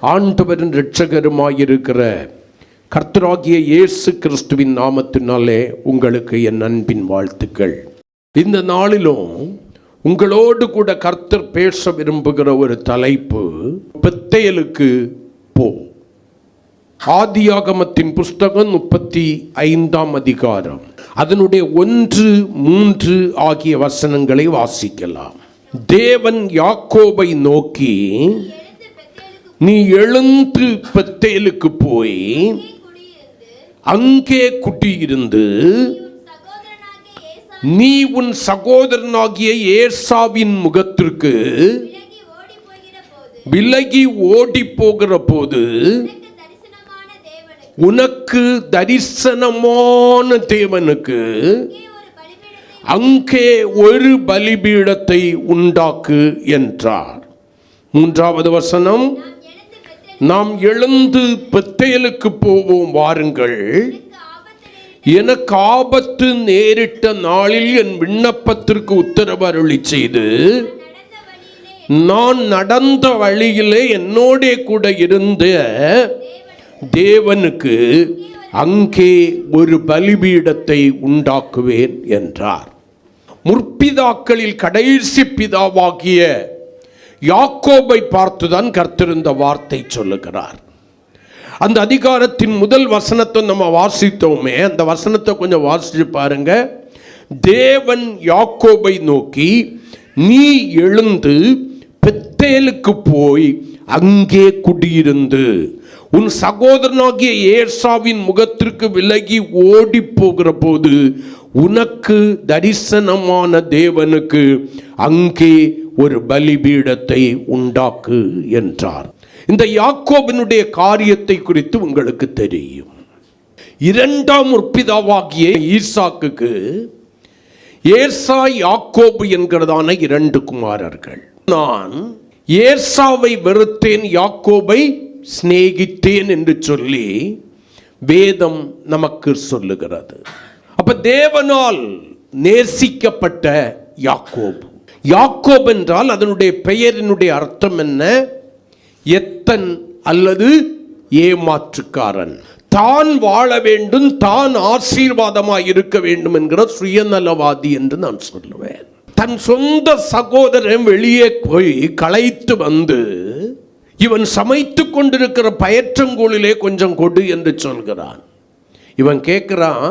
ஆண்டவரின் இரட்சகருமாயிருக்கிற கர்த்தராகிய இயேசு கிறிஸ்துவின் நாமத்தினாலே உங்களுக்கு என் அன்பின் வாழ்த்துக்கள். இந்த நாளிலும் உங்களோடு கூட கர்த்தர் பேச விரும்புகிற ஒரு தலைப்பு, பெத்தேலுக்கு போ. ஆதியாகமத்தின் புஸ்தகம் 35ஆம் அதிகாரம் அதனுடைய 1, 3 ஆகிய வசனங்களை வாசிக்கலாம். தேவன் யாக்கோபை நோக்கி, நீ எழுந்து பெத்தேலுக்கு போய் அங்கே குடியிருந்து நீ உன் சகோதரனாகிய ஏசாவின் முகத்திற்கு விலகி ஓடி போகிற போது உனக்கு தரிசனமான தேவனுக்கு அங்கே ஒரு பலிபீடத்தை உண்டாக்கு என்றார். 3வது வசனம், நாம் எழுந்து பெத்தேலுக்கு போவோம் வாருங்கள். எனக்கு ஆபத்து நேரிட்ட நாளில் என் விண்ணப்பத்திற்கு உத்தரவு அருளி செய்து நான் நடந்த வழியிலே என்னோடே கூட இருந்த தேவனுக்கு அங்கே ஒரு பலிபீடத்தை உண்டாக்குவேன் என்றார். முற்பிதாக்களில் கடைசி பிதாவாகிய யாக்கோபை பார்த்துதான் கர்த்தர் இந்த வார்த்தை சொல்லுகிறார். அந்த அதிகாரத்தின் முதல் வசனத்தை நம்ம வாசித்தோமே, அந்த வசனத்தை கொஞ்சம் வாசிச்சு பாருங்க. தேவன் யாக்கோபை நோக்கி, நீ எழுந்து பெத்தேலுக்கு போய் அங்கே குடியிருந்து உன் சகோதரனாகிய ஏசாவின் முகத்திற்கு விலகி ஓடி போகிற போது உனக்கு தரிசனமான தேவனுக்கு அங்கே ஒரு பலிபீடத்தை உண்டாக்கு என்றார். இந்த யாக்கோபினுடைய காரியத்தை குறித்து உங்களுக்கு தெரியும். 2ஆம் முற்பிதாவாகிய ஈசாக்குக்கு ஏசா யாக்கோபு என்கிறதான 2 குமாரர்கள். நான் ஏசாவை வெறுத்தேன், யாக்கோபை சிநேகித்தேன் என்று சொல்லி வேதம் நமக்கு சொல்லுகிறது. அப்ப தேவனால் நேசிக்கப்பட்ட யாக்கோபு. யாக்கோப் என்றால் அதனுடைய பெயரினுடைய அர்த்தம் என்ன? எத்தன் அல்லது ஏமாற்றுக்காரன். தான் வாழ வேண்டும், தான் ஆசீர்வாதமாக இருக்க வேண்டும் என்கிற சுயநலவாதி என்று நான் சொல்லுவேன். தன் சொந்த சகோதரன் வெளியே போய் களைத்து வந்து இவன் சமைத்து கொண்டிருக்கிற பயற்றங்கூழிலே கொஞ்சம் கொடு என்று சொல்கிறான். இவன் கேட்கிறான்,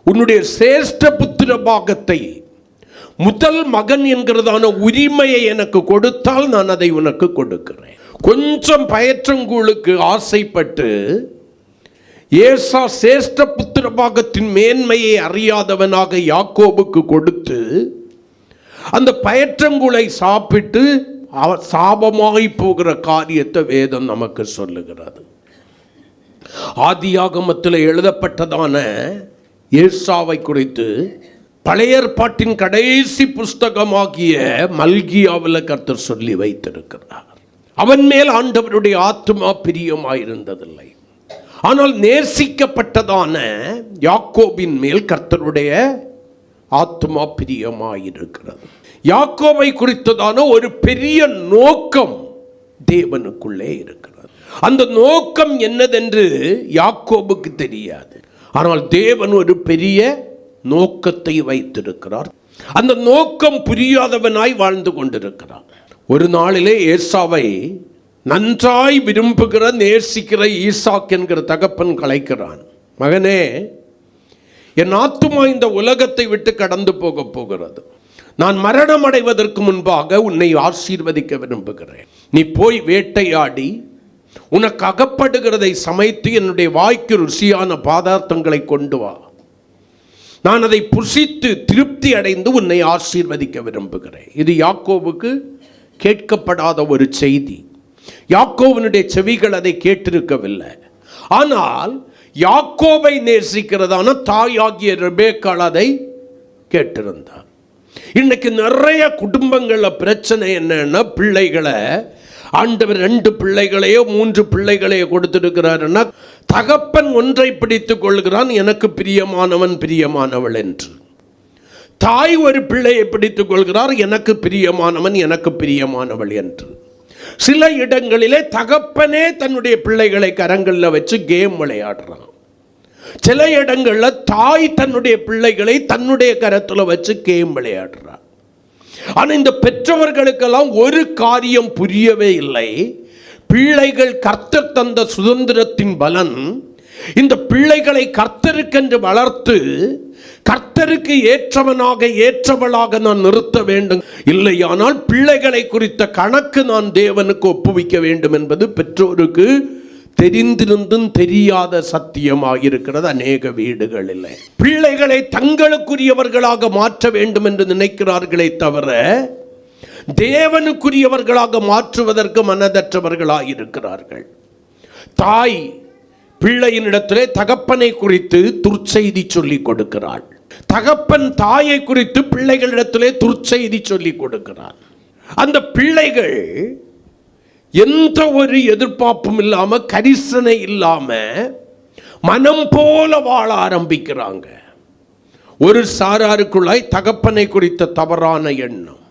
உன்னுடைய சிரேஷ்ட புத்திர பாகத்தை, முதல் மகன் என்கிறதான உரிமையை எனக்கு கொடுத்தால் நான் அதை உனக்கு கொடுக்கிறேன். கொஞ்சம் பயற்றங்கூழுக்கு ஆசைப்பட்டு ஏசா சிரேஷ்ட புத்திர பாகத்தின் மேன்மையை அறியாதவனாக யாக்கோபுக்கு கொடுத்து அந்த பயற்றங்கூளை சாப்பிட்டு சாபமாய் போகிற காரியத்தை வேதம் நமக்கு சொல்லுகிறது. ஆதியாகமத்தில் எழுதப்பட்டதான ஏசாவை குறித்து பழைய ஏற்பாட்டின் கடைசி புஸ்தகமாகிய மல்கியாவில் கர்த்தர் சொல்லி வைத்திருக்கிறார். அவன் மேல் ஆண்டவருடைய ஆத்துமா பிரியமாயிருந்ததில்லை. ஆனால் நேசிக்கப்பட்டதான யாக்கோபின் மேல் கர்த்தருடைய ஆத்துமா பிரியமாயிருக்கிறது. யாக்கோபை குறித்ததான ஒரு பெரிய நோக்கம் தேவனுக்குள்ளே இருக்கிறது. அந்த நோக்கம் என்னதென்று யாக்கோபுக்கு தெரியாது. ஆனால் தேவன் ஒரு பெரிய நோக்கத்தை வைத்திருக்கிறார். அந்த நோக்கம் புரியாதவனாய் வாழ்ந்து கொண்டிருக்கிறான். ஒரு நாளிலே ஏசாவை நன்றாய் விரும்புகிற நேசிக்கிற ஈசாக் என்கிற தகப்பன் கலைக்கிறான். மகனே, என் ஆத்துமா இந்த உலகத்தை விட்டு கடந்து போக போகிறது. நான் மரணம் அடைவதற்கு முன்பாக உன்னை ஆசீர்வதிக்க விரும்புகிறேன். நீ போய் வேட்டையாடி உனக்கு அகப்படுகிறதை சமைத்து என்னுடைய வாய்க்கு ருசியான பதார்த்தங்களை கொண்டு வா. நான் அதை புசித்து திருப்தி அடைந்து உன்னை ஆசீர்வதிக்க விரும்புகிறேன். இது யாக்கோபுக்கு கேட்கப்படாத ஒரு செய்தி. யாக்கோபனுடைய செவிகள் அதை கேட்டிருக்கவில்லை. ஆனால் யாக்கோபை நேசிக்கிறதான தாயாகிய ரெபேக்காள் அதை கேட்டிருந்தார். இன்னைக்கு நிறைய குடும்பங்களில் பிரச்சனை என்னன்னா, பிள்ளைகளை ஆண்டவர் 2 பிள்ளைகளையோ 3 பிள்ளைகளையோ கொடுத்திருக்கிறாருன்னா தகப்பன் ஒன்றை பிடித்துக் கொள்கிறான், எனக்கு பிரியமானவன் பிரியமானவள் என்று. தாய் ஒரு பிள்ளையை பிடித்துக் கொள்கிறார், எனக்கு பிரியமானவன் எனக்கு பிரியமானவள் என்று. சில இடங்களிலே தகப்பனே தன்னுடைய பிள்ளைகளை கரங்களில் வச்சு கேம் விளையாடுறான். சில இடங்களில் தாய் தன்னுடைய பிள்ளைகளை தன்னுடைய கரத்தில் வச்சு கேம் விளையாடுறான். ஆனால் இந்த பெற்றவர்களுக்கெல்லாம் ஒரு காரியம் புரியவே இல்லை. பிள்ளைகள் கர்த்தர் தந்த சுதந்திரத்தின் பலன். இந்த பிள்ளைகளை கர்த்தருக்கென்று வளர்த்து கர்த்தருக்கு ஏற்றவனாக ஏற்றவளாக நான் நிறுத்த வேண்டும், இல்லையானால் பிள்ளைகளை குறித்த கணக்கு நான் தேவனுக்கு ஒப்புவிக்க வேண்டும் என்பது பெற்றோருக்கு தெரிந்திருந்தும் தெரியாத சத்தியமாக இருக்கிறது. அநேக வீடுகளில் பிள்ளைகளை தங்களுக்குரியவர்களாக மாற்ற வேண்டும் என்று நினைக்கிறார்களே தவிர தேவனுக்குரியவர்களாக மாற்றுவதற்கு மனதற்றவர்களாக இருக்கிறார்கள். தாய் பிள்ளையினிடத்திலே தகப்பனை குறித்து துர்ச்செய்தி சொல்லிக் கொடுக்கிறாள். தகப்பன் தாயை குறித்து பிள்ளைகளிடத்திலே துர்ச்செய்தி சொல்லிக் கொடுக்கிறார். அந்த பிள்ளைகள் எந்த ஒரு எதிர்பார்ப்பும் இல்லாம, கரிசனை இல்லாம மனம் போல வாழ ஆரம்பிக்கிறாங்க. ஒரு சாராருக்குள்ளாய் தகப்பனை குறித்த தவறான எண்ணம்,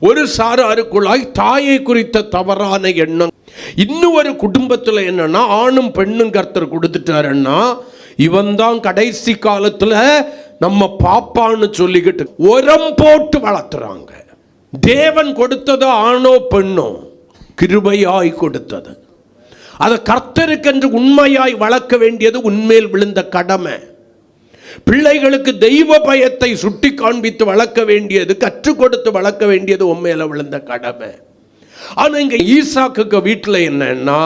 ஒரு சாராருக்குள்ளாய் தாயை குறித்த தவறான எண்ணம். இன்னும் ஒரு குடும்பத்தில் என்னன்னா, ஆணும் பெண்ணும் கர்த்தர் கொடுத்துட்டாருன்னா இவன் தான் கடைசி காலத்தில் நம்ம பாப்பான்னு சொல்லிக்கிட்டு உரம் போட்டு வளர்த்துறாங்க. தேவன் கொடுத்தது ஆணோ பெண்ணோ கிருபையாய் கொடுத்தது. அதை கர்த்தருக்கென்று உண்மையாய் வளர்க்க வேண்டியது உண்மையில் விழுந்த கடமை. பிள்ளைகளுக்கு தெய்வ பயத்தை சுட்டி காண்பித்து வளர்க்க வேண்டியது, கற்றுக் கொடுத்து வளர்க்க வேண்டியது உண்மையில விழுந்த கடமை. ஆனா இங்க ஈசாக்குக்கு வீட்டில் என்னன்னா,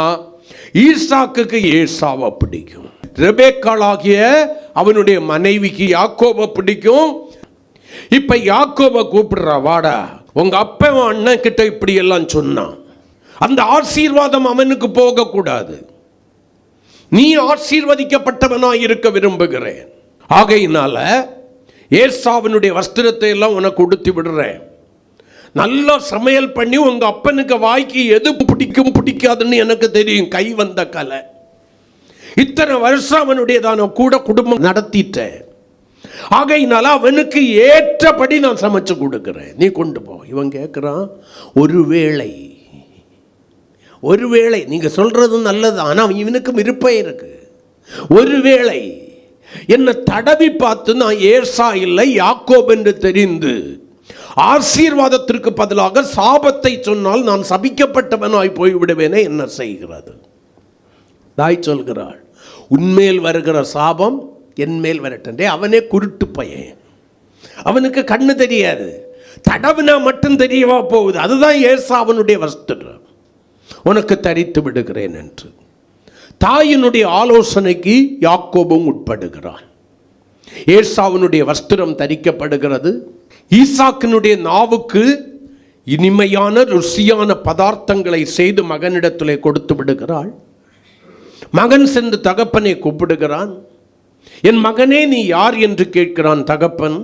ஈசாக்குக்கு ஏசாவை பிடிக்கும், ரெபேக்காளாகிய அவனுடைய மனைவிக்கு யாக்கோபை பிடிக்கும். இப்ப யாக்கோபை கூப்பிடுறா, வாடா, உங்க அப்பா அண்ணன் கிட்ட இப்படி எல்லாம் சொன்னான், அந்த ஆசீர்வாதம் அவனுக்கு போக கூடாது, நீ ஆசீர்வதிக்கப்பட்டவனாய் இருக்க விரும்புகிறேன், ஆகையினால ஏசாவினுடைய வஸ்திரத்தை எல்லாம் உனக்கு உடுத்தி விடுறேன், நல்லா சமையல் பண்ணி உங்க அப்பனுக்கு வாய்க்கு எது பிடிக்கும் பிடிக்காதுன்னு எனக்கு தெரியும், கை வந்த கலை. இத்தனை வருஷம் அவனுடையதான கூட குடும்பம் நடத்திட்டேன், ஆகையினால அவனுக்கு ஏற்றபடி நான் சமைச்சு கொடுக்கிறேன், நீ கொண்டு போ. இவன் கேட்கிறான், ஒருவேளை நீங்க சொல்றது நல்லது, ஆனா இவனுக்கு விருப்பம் இருக்கு, ஒருவேளை என்ன தடவி பார்த்து நான் ஏசா இல்லை யாக்கோப் என்று தெரிந்து ஆசீர்வாதத்திற்கு பதிலாக சாபத்தை சொன்னால் நான் சபிக்கப்பட்டவனாய் போய்விடுவேனே, என்ன செய்கிறது? தாய் சொல்கிறாள், உன்மேல் வருகிற சாபம் என்மேல் வரட்டே. அவனே குருட்டு பையன், அவனுக்கு கண்ணு தெரியாது, தடவுனா மட்டும் தெரியவா போகுது, அதுதான் ஏசாவனுடைய வஸ்திரம், உனக்கு தரித்து விடுகிறேன் என்று. தாயினுடைய ஆலோசனைக்கு யாக்கோபும் உட்படுகிறான். ஏசாவனுடைய வஸ்திரம் தரிக்கப்படுகிறது. ஈசாக்கினுடைய நாவுக்கு இனிமையான ருசியான பதார்த்தங்களை செய்து மகனிடத்திலே கொடுத்து விடுகிறாள். மகன் சென்று தகப்பனை கூப்பிடுகிறான். என் மகனே நீ யார் என்று கேட்கிறான். தகப்பன்,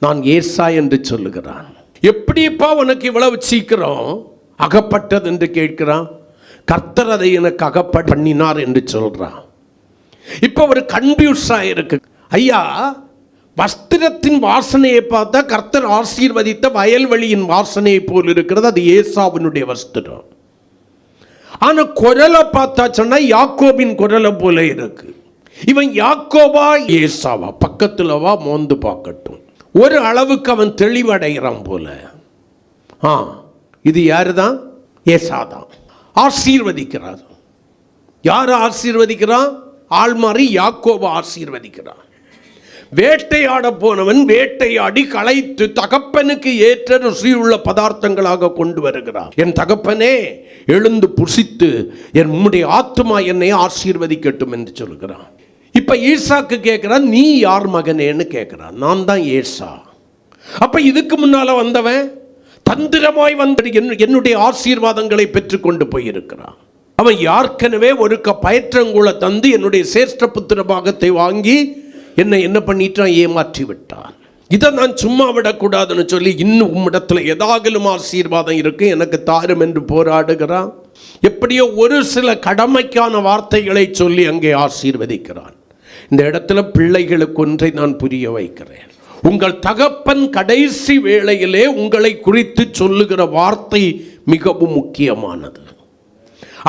நான் ஏசா என்று சொல்லுகிறான். எப்படிப்பா உனக்கு இவ்வளவு சீக்கிரம் அகப்பட்டது என்று கேட்கிறான். கர்த்தர் அதை எனக்கு அகப்பட பண்ணினார் என்று சொல்றான். இப்ப ஒரு கன்ஃபியூஸா இருக்கு. ஐயா, வஸ்திரத்தின் வாசனையை பார்த்தா கர்த்தர் ஆசீர்வதித்த வயல்வெளியின் வாசனையை போல் இருக்கிறது, அது ஏசாவினுடைய வஸ்திரம். ஆனா குரலை பார்த்தா சொன்னா யாக்கோபின் குரலை போல இருக்கு. இவன் யாக்கோபா ஏசாவா? பக்கத்துல வா, மோந்து பார்க்கட்டும். ஒரு அளவுக்கு அவன் தெளிவடைகிறான் போல. இது யாருதான்? ஏசாதான். ஆசீர்வதிக்கிறார். யார் ஆசீர்வதிக்கிறான்? ஆள்மாறி யாக்கோபா ஆசீர்வதிக்கிறான். வேட்டையாட போனவன் வேட்டையாடி களைத்து தகப்பனுக்கு ஏற்ற ருசியுள்ள பதார்த்தங்களாக கொண்டு வருகிறான். என் தகப்பனே, எழுந்து புசித்து என் உம்முடைய ஆத்துமா என்னை ஆசீர்வதிக்கட்டும் என்று சொல்கிறான். இப்ப ஈசாக்கு கேட்கிறான், நீ யார் மகனேன்னு கேட்கிறான். நான் தான் ஏசா. அப்ப இதுக்கு முன்னால வந்தவன் தந்திரமாய் வந்து என்னுடைய ஆசீர்வாதங்களை பெற்றுக்கொண்டு போயிருக்கிறான். அவன் யாருக்கெனவே ஒரு பயற்றங்குளை தந்து என்னுடைய சேஷ்ட புத்திர பாகத்தை வாங்கி என்னை என்ன பண்ணிட்டான்? ஏமாற்றி விட்டான். இதை நான் சும்மா விடக்கூடாதுன்னு சொல்லி இன்னும் உம்மிடத்தில் ஏதாகிலும் ஆசீர்வாதம் இருக்கு, எனக்கு தாரும் என்று போராடுகிறான். எப்படியோ ஒரு சில கடமைக்கான வார்த்தைகளை சொல்லி அங்கே ஆசீர்வதிக்கிறான். இந்த இடத்துல பிள்ளைகளுக்கு ஒன்றை நான் புரிய வைக்கிறேன். உங்கள் தகப்பன் கடைசி வேளையிலே உங்களை குறித்து சொல்லுகிற வார்த்தை மிகவும் முக்கியமானது.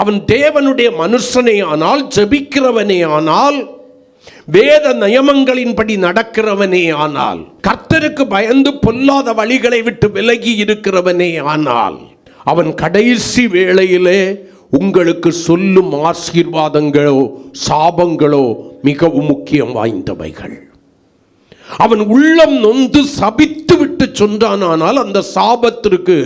அவன் தேவனுடைய மனுஷனே ஆனால், ஜெபிக்கிறவனே ஆனால், வேத நியமங்களின்படி நடக்கிறவனே ஆனால், கர்த்தருக்கு பயந்து பொல்லாத வழிகளை விட்டு விலகி இருக்கிறவனே ஆனால், அவன் கடைசி வேளையிலே உங்களுக்கு சொல்லும் ஆசீர்வாதங்களோ சாபங்களோ மிகவும் முக்கியம் வாய்ந்தவைகள். அவன் உள்ளம் நொந்து சபித்து விட்டு சொன்னானால் அந்த சாபத்திற்கு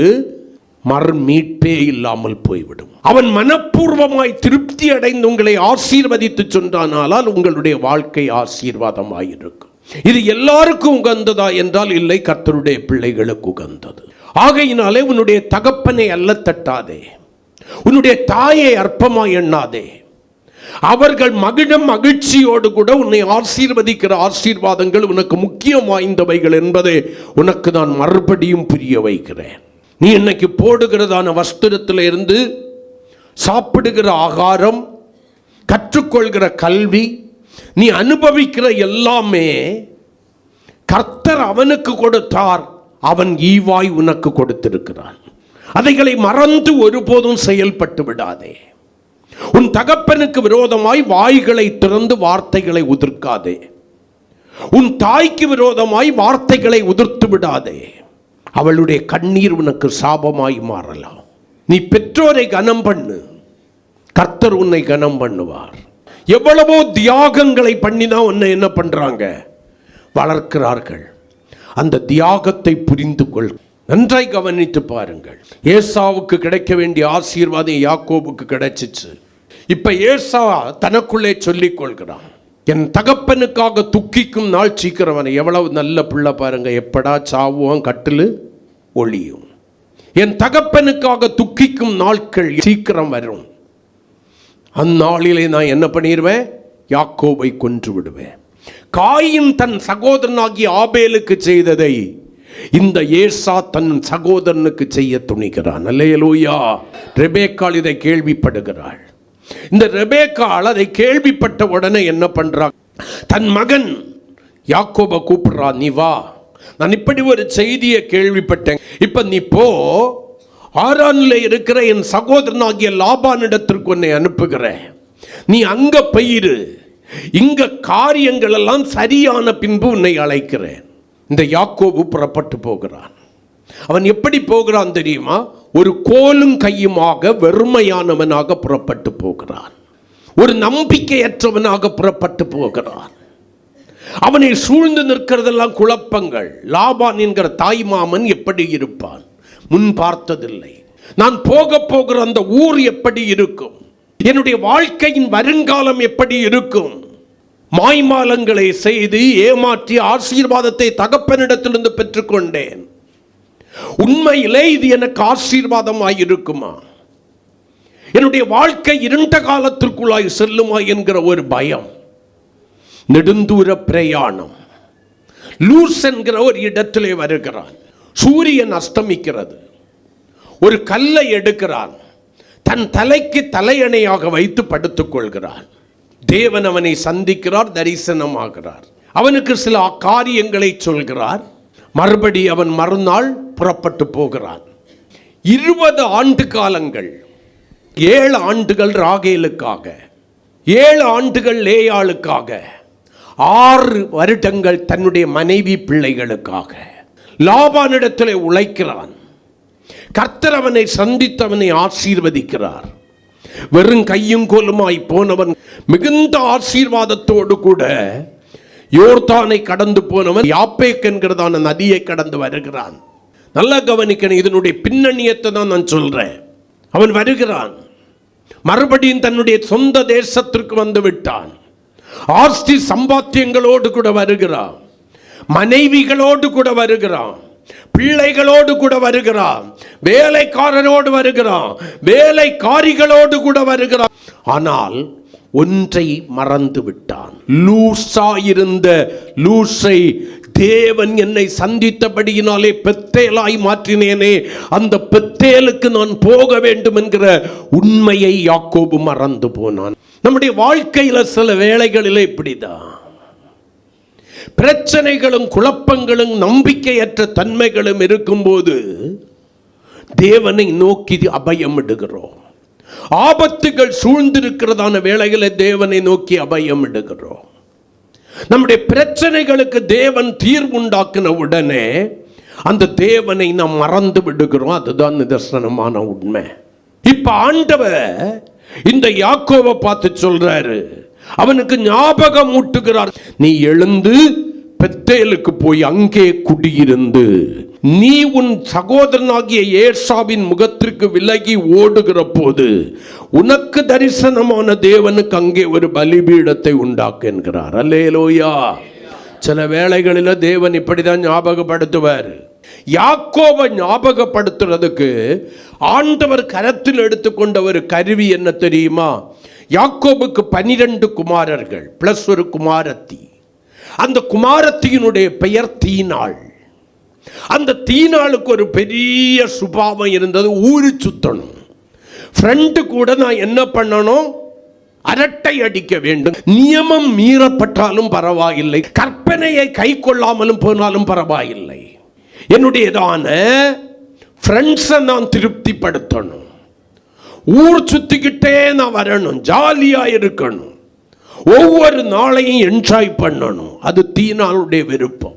மறுமீட்பே இல்லாமல் போய்விடும். அவன் மனப்பூர்வமாய் திருப்தி அடைந்து உங்களை ஆசீர்வதித்து சொன்னானால் உங்களுடைய வாழ்க்கை ஆசீர்வாதமாயிருக்கும். இது எல்லாருக்கும் உகந்ததா என்றால் இல்லை, கர்த்தருடைய பிள்ளைகளுக்கு உகந்தது. ஆகையினாலே உன்னுடைய தகப்பனை அல்ல தட்டாதே, உன்னுடைய தாயை அற்பமாய் எண்ணாதே. அவர்கள் மகிழ்ச்சியோடு கூட உன்னை ஆசீர்வதிக்கிற ஆசீர்வாதங்கள் உனக்கு முக்கியம் வாய்ந்தவைகள் என்பதை உனக்கு நான் மறுபடியும் புரிய வைக்கிறேன். நீ இன்னைக்கு போடுகிறதான வஸ்திரத்தில் இருந்து, சாப்பிடுகிற ஆகாரம், கற்றுக்கொள்கிற கல்வி, நீ அனுபவிக்கிற எல்லாமே கர்த்தர் அவனுக்கு கொடுத்தார், அவன் ஈவாய் உனக்கு கொடுத்திருக்கிறான். அதைகளை மறந்து ஒருபோதும் செயல்பட்டு விடாதே. உன் தகப்பனுக்கு விரோதமாய் வாய்களை திறந்து வார்த்தைகளை உதிர்க்காதே. உன் தாய்க்கு விரோதமாய் வார்த்தைகளை உதிர்த்து விடாதே. அவளுடைய கண்ணீர் உனக்கு சாபமாய் மாறலாம். நீ பெற்றோரை கனம் பண்ணு, கர்த்தர் உன்னை கனம் பண்ணுவார். எவ்வளவோ தியாகங்களை பண்ணினா உன்னை என்ன பண்றாங்க? வளர்க்கிறார்கள். அந்த தியாகத்தை புரிந்து கொள். நன்றாய் கவனித்து பாருங்கள். ஏசாவுக்கு கிடைக்க வேண்டிய ஆசீர்வாதம் யாக்கோபுக்கு கிடைச்சிச்சு. இப்ப ஏசா தனக்குள்ளே சொல்லிக் கொள்கிறான், என் தகப்பனுக்காக துக்கிக்கும் நாள் சீக்கிரம். எவ்வளவு நல்ல பிள்ளை பாருங்க, எப்படா சாவுவான் கட்டிலு ஒளியும். என் தகப்பனுக்காக துக்கிக்கும் நாட்கள் சீக்கிரம் வரும். அந்நாளிலே நான் என்ன பண்ணிடுவேன்? யாக்கோபை கொன்று விடுவேன். காயின் தன் சகோதரனாகிய ஆபேலுக்கு செய்ததை இந்த ஏசா தன் சகோதரனுக்கு செய்ய துணிகிறான். அல்லேலூயா. ரெபேக்காள் இதை கேள்விப்படுகிறாள். இந்த ரெபேக்காள் அதை கேள்விப்பட்ட உடனே என்ன பண்றான்? தன் மகன் யாக்கோபை கூப்பிடுறான், நீ வா, நான் இப்படி ஒரு செய்தியை கேள்விப்பட்டேன். இப்ப நீ போ, ஆரான்ல இருக்கிற என் சகோதரனாகிய லாபானிடத்திற்கு உன்னை அனுப்புகிறேன். நீ அங்க போயிரு, இங்க காரியங்கள் எல்லாம் சரியான பின்பு உன்னை அழைக்கிறேன். இந்த யாக்கோபு புறப்பட்டு போகிறான். அவன் எப்படி போகிறான் தெரியுமா? ஒரு கோலும் கையுமாக வெறுமையானவனாக புறப்பட்டு போகிறான். ஒரு நம்பிக்கையற்றவனாக புறப்பட்டு போகிறான். அவனை சூழ்ந்து நிற்கிறதெல்லாம் குழப்பங்கள். லாபான் என்கிற தாய் மாமன் எப்படி இருப்பான்? முன் பார்த்ததில்லை. நான் போகிற அந்த ஊர் எப்படி இருக்கும்? என்னுடைய வாழ்க்கையின் வருங்காலம் எப்படி இருக்கும்? மாய்மாலங்களை செய்து ஏமாற்றி ஆசீர்வாதத்தை தகப்பனிடத்திலிருந்து பெற்றுக்கொண்டேன். உண்மையிலே இது எனக்கு ஆசீர்வாதமாய் இருக்குமா? என்னுடைய வாழ்க்கை இருண்ட காலத்திற்குள்ளாய் செல்லுமா என்கிற ஒரு பயம். நெடுந்தூர பிரயாணம். லூஸ் என்கிற ஒரு இடத்திலே வருகிறான். சூரியன் அஸ்தமிக்கிறது. ஒரு கல்லை எடுக்கிறான், தன் தலைக்கு தலையணையாக வைத்து படுத்துக் கொள்கிறான். தேவன் அவனை சந்திக்கிறார், தரிசனமாகிறார். அவனுக்கு சில காரியங்களை சொல்கிறார். மறுபடி அவன் மறுநாள் புறப்பட்டு போகிறான். 20 ஆண்டு காலங்கள், 7 ஆண்டுகள் ராகேலுக்காக, 7 ஆண்டுகள் லேயாளுக்காக, 6 வருடங்கள் தன்னுடைய மனைவி பிள்ளைகளுக்காக லாபானிடத்திலே உழைக்கிறான். கர்த்தர் அவனை சந்தித்தவனை ஆசீர்வதிக்கிறார். வெறும் கையும் கோலுமாய் போனவன் மிகுந்த ஆசீர்வாதத்தோடு கூட யோர்தானை கடந்து போனவன் யாப்பேக் என்கிறதான நதியை கடந்து வருகிறான். நல்லா கவனிக்கணும், இதனுடைய பின்னணியத்தை தான் நான் சொல்றேன். அவன் வருகிறான், மறுபடியும் தன்னுடைய சொந்த தேசத்திற்கு வந்து விட்டான். ஆஸ்தி சம்பாத்தியங்களோடு கூட வருகிறான், மனைவிகளோடு கூட வருகிறான், பிள்ளைகளோடு கூட வருகிறான், வேலைக்காரனோடு வருகிறான், வேலைக்காரிகளோடு கூட வருகிறான். ஆனால் ஒன்றை மறந்து விட்டான். லூசா இருந்த லூசை தேவன் என்னை சந்தித்தபடியினாலே பெத்தேலாய் மாற்றினேனே, அந்த பெத்தேலுக்கு நான் போக வேண்டும் என்கிற உண்மையை யாக்கோபு மறந்து போனான். நம்முடைய வாழ்க்கையில சில வேளைகளிலே இப்படிதான் பிரச்சனைகளும் குழப்பங்களும் நம்பிக்கையற்ற தன்மைகளும் இருக்கும்போது தேவனை நோக்கி அபயம் இடுகிறோம். ஆபத்துகள் சூழ்ந்திருக்கிறதான வேளையில தேவனை நோக்கி அபயம் இடுகிறோம். நம்முடைய பிரச்சனைகளுக்கு தேவன் தீர்வுண்டாக்கின உடனே அந்த தேவனை நாம் மறந்து விடுகிறோம். அதுதான் நிதர்சனமான உண்மை. இப்ப ஆண்டவர் இந்த யாக்கோபை பார்த்து சொல்றாரு, அவனுக்கு ஞாபகம் ஊட்டுகிறார், நீ எழுந்து பெத்தேலுக்கு போய் அங்கே குடியிருந்து நீ உன் சகோதரனாகிய ஏசாவின் முகத்திற்கு விலகி ஓடுகிற போது உனக்கு தரிசனமான தேவனுக்கு அங்கே ஒரு பலிபீடத்தை உண்டாக்கு என்கிறார். அல்லேலூயா. சில வேளைகளில் தேவன் இப்படிதான் ஞாபகப்படுத்துவார். யாக்கோபை ஞாபகப்படுத்துறதுக்கு ஆண்டவர் கரத்தில் எடுத்துக்கொண்ட ஒரு கருவி என்ன தெரியுமா? யாக்கோபுக்கு 12 குமாரர்கள் பிளஸ் ஒரு குமாரத்தி. அந்த குமாரத்தியினுடைய பெயர் தீனாள். அந்த தீனாளுக்கு ஒரு பெரிய சுபாவம் இருந்தது, ஊரு சுத்தணும். ஃப்ரெண்டு கூட நான் என்ன பண்ணணும், அரட்டை அடிக்க வேண்டும். நியமம் மீறப்பட்டாலும் பரவாயில்லை, கற்பனையை கை கொள்ளாமலும் போனாலும் பரவாயில்லை, என்னுடையதான ஃப்ரெண்ட்ஸை நான் திருப்திப்படுத்தணும். ஊர் சுத்திக்கிட்டே நான் வரணும், ஜாலியா இருக்கணும், ஒவ்வொரு நாளையும் என்ஜாய் பண்ணணும். அது தீனாளுடைய விருப்பம்.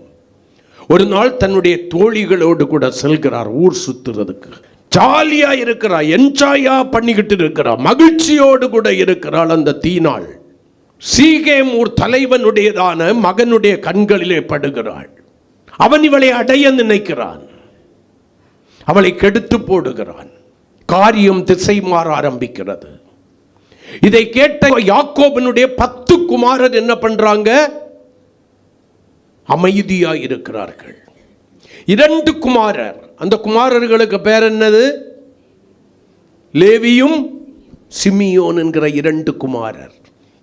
ஒரு நாள் தன்னுடைய தோழிகளோடு கூட செல்கிறார் ஊர் சுத்துறதுக்கு. ஜாலியா இருக்கிறார், என்ஜாயா பண்ணிக்கிட்டு இருக்கிறார், மகிழ்ச்சியோடு கூட இருக்கிறாள் அந்த தீனாள். சீகேம் ஊர் தலைவனுடையதான மகனுடைய கண்களிலே படுகிறாள். அவன் இவளை அடைய நினைக்கிறான், அவளை கெடுத்து போடுகிறான். காரியம் திசை மாற ஆரம்பிக்கிறது. இதை கேட்ட யாக்கோபினுடைய 10 குமாரர் என்ன பண்றாங்க? அமைதியா இருக்கிறார்கள். 2 குமாரர், அந்த குமாரர்களுக்கு பேர் என்னது? லேவியும் சிமியோன் என்கிற 2 குமாரர்.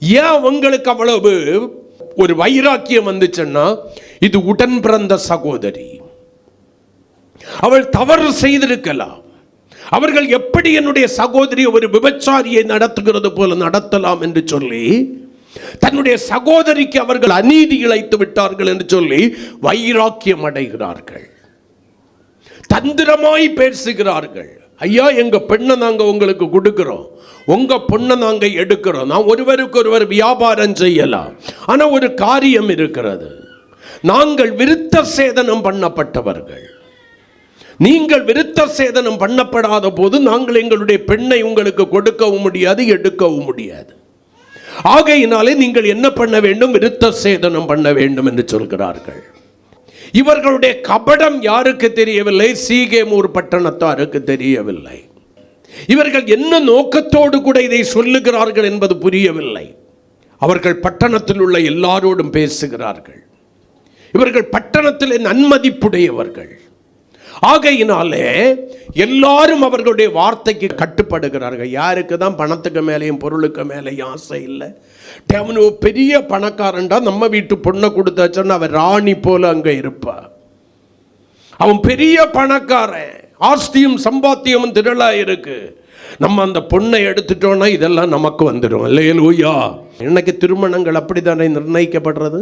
ஏன் அவங்களுக்கு அவ்வளவு ஒரு வைராக்கியம் வந்துச்சுன்னா, இது உடன் பிறந்த சகோதரி, அவள் தவறு செய்திருக்கலாம். அவர்கள் எப்படி என்னுடைய சகோதரி ஒரு விபச்சாரியை நடத்துகிறது போல நடத்தலாம் என்று சொல்லி, தன்னுடைய சகோதரிக்கு அவர்கள் அநீதி இழைத்து விட்டார்கள் என்று சொல்லி வைராக்கியம் அடைகிறார்கள். தந்திரமாய் பேசுகிறார்கள். ஐயா, எங்க பெண்ணை நாங்க உங்களுக்கு கொடுக்கிறோம், உங்க பொண்ணை நாங்க எடுக்கிறோம், நான் ஒருவருக்கு ஒருவர் வியாபாரம் செய்யலாம். ஆனா ஒரு காரியம் இருக்கிறது, நாங்கள் விருத்த சேதனம் பண்ணப்பட்டவர்கள், நீங்கள் விருத்த சேதனம் பண்ணப்படாத போது நாங்கள் எங்களுடைய பெண்ணை உங்களுக்கு கொடுக்கவும் முடியாது, எடுக்கவும் முடியாது. ஆகையினாலே நீங்கள் என்ன பண்ண வேண்டும்? விருத்த சேதனம் பண்ண வேண்டும் என்று சொல்கிறார்கள். இவர்களுடைய கபடம் யாருக்கு தெரியவில்லை? சீகேமூர் பட்டணத்தாருக்கு தெரியவில்லை. இவர்கள் என்ன நோக்கத்தோடு கூட இதை சொல்லுகிறார்கள் என்பது புரியவில்லை. அவர்கள் பட்டணத்தில் உள்ள எல்லாரோடும் பேசுகிறார்கள். இவர்கள் பட்டணத்தில் நன்மதிப்புடையவர்கள். ஆகையினாலே எல்லாரும் அவர்களுடைய வார்த்தைக்கு கட்டுப்படுகிறார்கள். யாருக்கு தான் பணத்துக்கு மேலேயும் பொருளுக்கு மேலேயும் ஆசை இல்லை. அவனு பெரிய பணக்காரன்டா, நம்ம வீட்டு பொண்ணை கொடுத்தாச்சுன்னா அவன் ராணி போல அங்கே இருப்பா. அவன் பெரிய பணக்காரன், ஆஸ்தியும் சம்பாத்தியமும் திரளா இருக்கு, நம்ம அந்த பொண்ணை எடுத்துட்டோம்னா இதெல்லாம் நமக்கு வந்துடும். அல்லேலூயா. இன்னைக்கு திருமணங்கள் அப்படித்தானே நிர்ணயிக்கப்படுறது.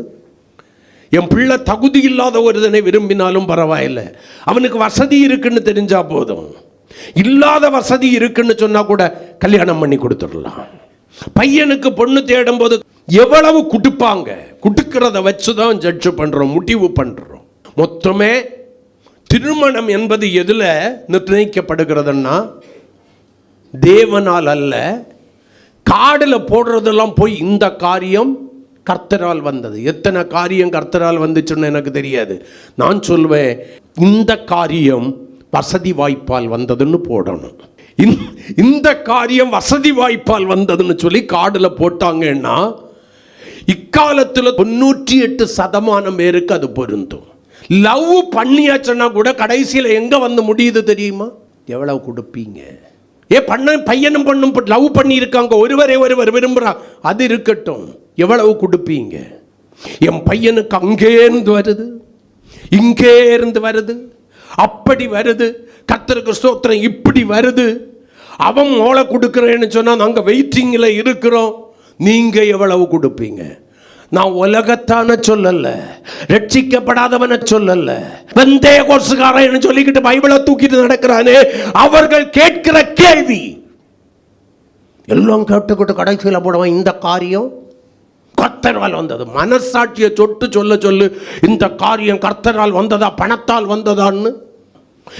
என் பிள்ளை தகுதி இல்லாத ஒருதனை விரும்பினாலும் பரவாயில்லை, அவனுக்கு வசதி இருக்குன்னு தெரிஞ்சா போதும். இல்லாத வசதி இருக்குன்னு சொன்னா கூட கல்யாணம் பண்ணி கொடுத்துடலாம். பையனுக்கு பொண்ணு தேடும் போது எவ்வளவு கொடுப்பாங்க, கொடுக்கிறத வச்சுதான் ஜட்ஜ் பண்றோம், முடிவு பண்றோம். மொத்தமே திருமணம் என்பது எதுல நிர்ணயிக்கப்படுகிறதுன்னா, தேவனால் அல்ல. காடில் போடுறதெல்லாம் போய் இந்த காரியம் கர்த்தரால் வந்தது. எத்தனை காரியம் கர்த்தரால் வந்துச்சுன்னு எனக்கு தெரியாது. நான் சொல்வேன், இந்த காரியம் வசதி வாய்ப்பால் வந்ததுன்னு போடணும். இந்த காரியம் வசதி வாய்ப்பால் வந்ததுன்னு சொல்லி காடில் போட்டாங்கன்னா இக்காலத்தில் 98% பேருக்கு அது பொருந்தும். லவ் பண்ணியாச்சுன்னா கூட கடைசியில் எங்க வந்து முடியுது தெரியுமா? எவ்வளவு கொடுப்பீங்க? பையனும் பொண்ணும் லவ் பண்ணி இருக்காங்க, ஒருவரை ஒருவர் விரும்புறாங்க, அது இருக்கட்டும், எவ்வளவு கொடுப்பீங்க? என் பையனுக்கு அங்கே இருந்து வருது, இங்கே இருந்து வருது, அப்படி வருது, கர்த்தருக்கு ஸ்தோத்திரம், இப்படி வருது, அவன் மோளை கொடுக்கிறேன்னு சொன்னா நாங்க வெயிட்டிங்ல இருக்கிறோம், நீங்க எவ்வளவு கொடுப்பீங்க? நான் உலகத்தான சொல்லல, ரட்சிக்கப்படாதவன சொல்லல, வந்தே கோர்ஸுக்காரன்னு சொல்லிக்கிட்டு பைபிளை தூக்கிட்டு நடக்கிறானே, அவர்கள் கேட்கிற கேள்வி எல்லாம் கேட்டுக்கிட்டு கடைசியில் போடுவான், இந்த காரியம் கர்த்தரால் வந்தது. மனசாட்சியை சொட்டு சொல்லு, இந்த காரியம் கர்த்தரால் வந்ததா பணத்தால் வந்ததான்னு.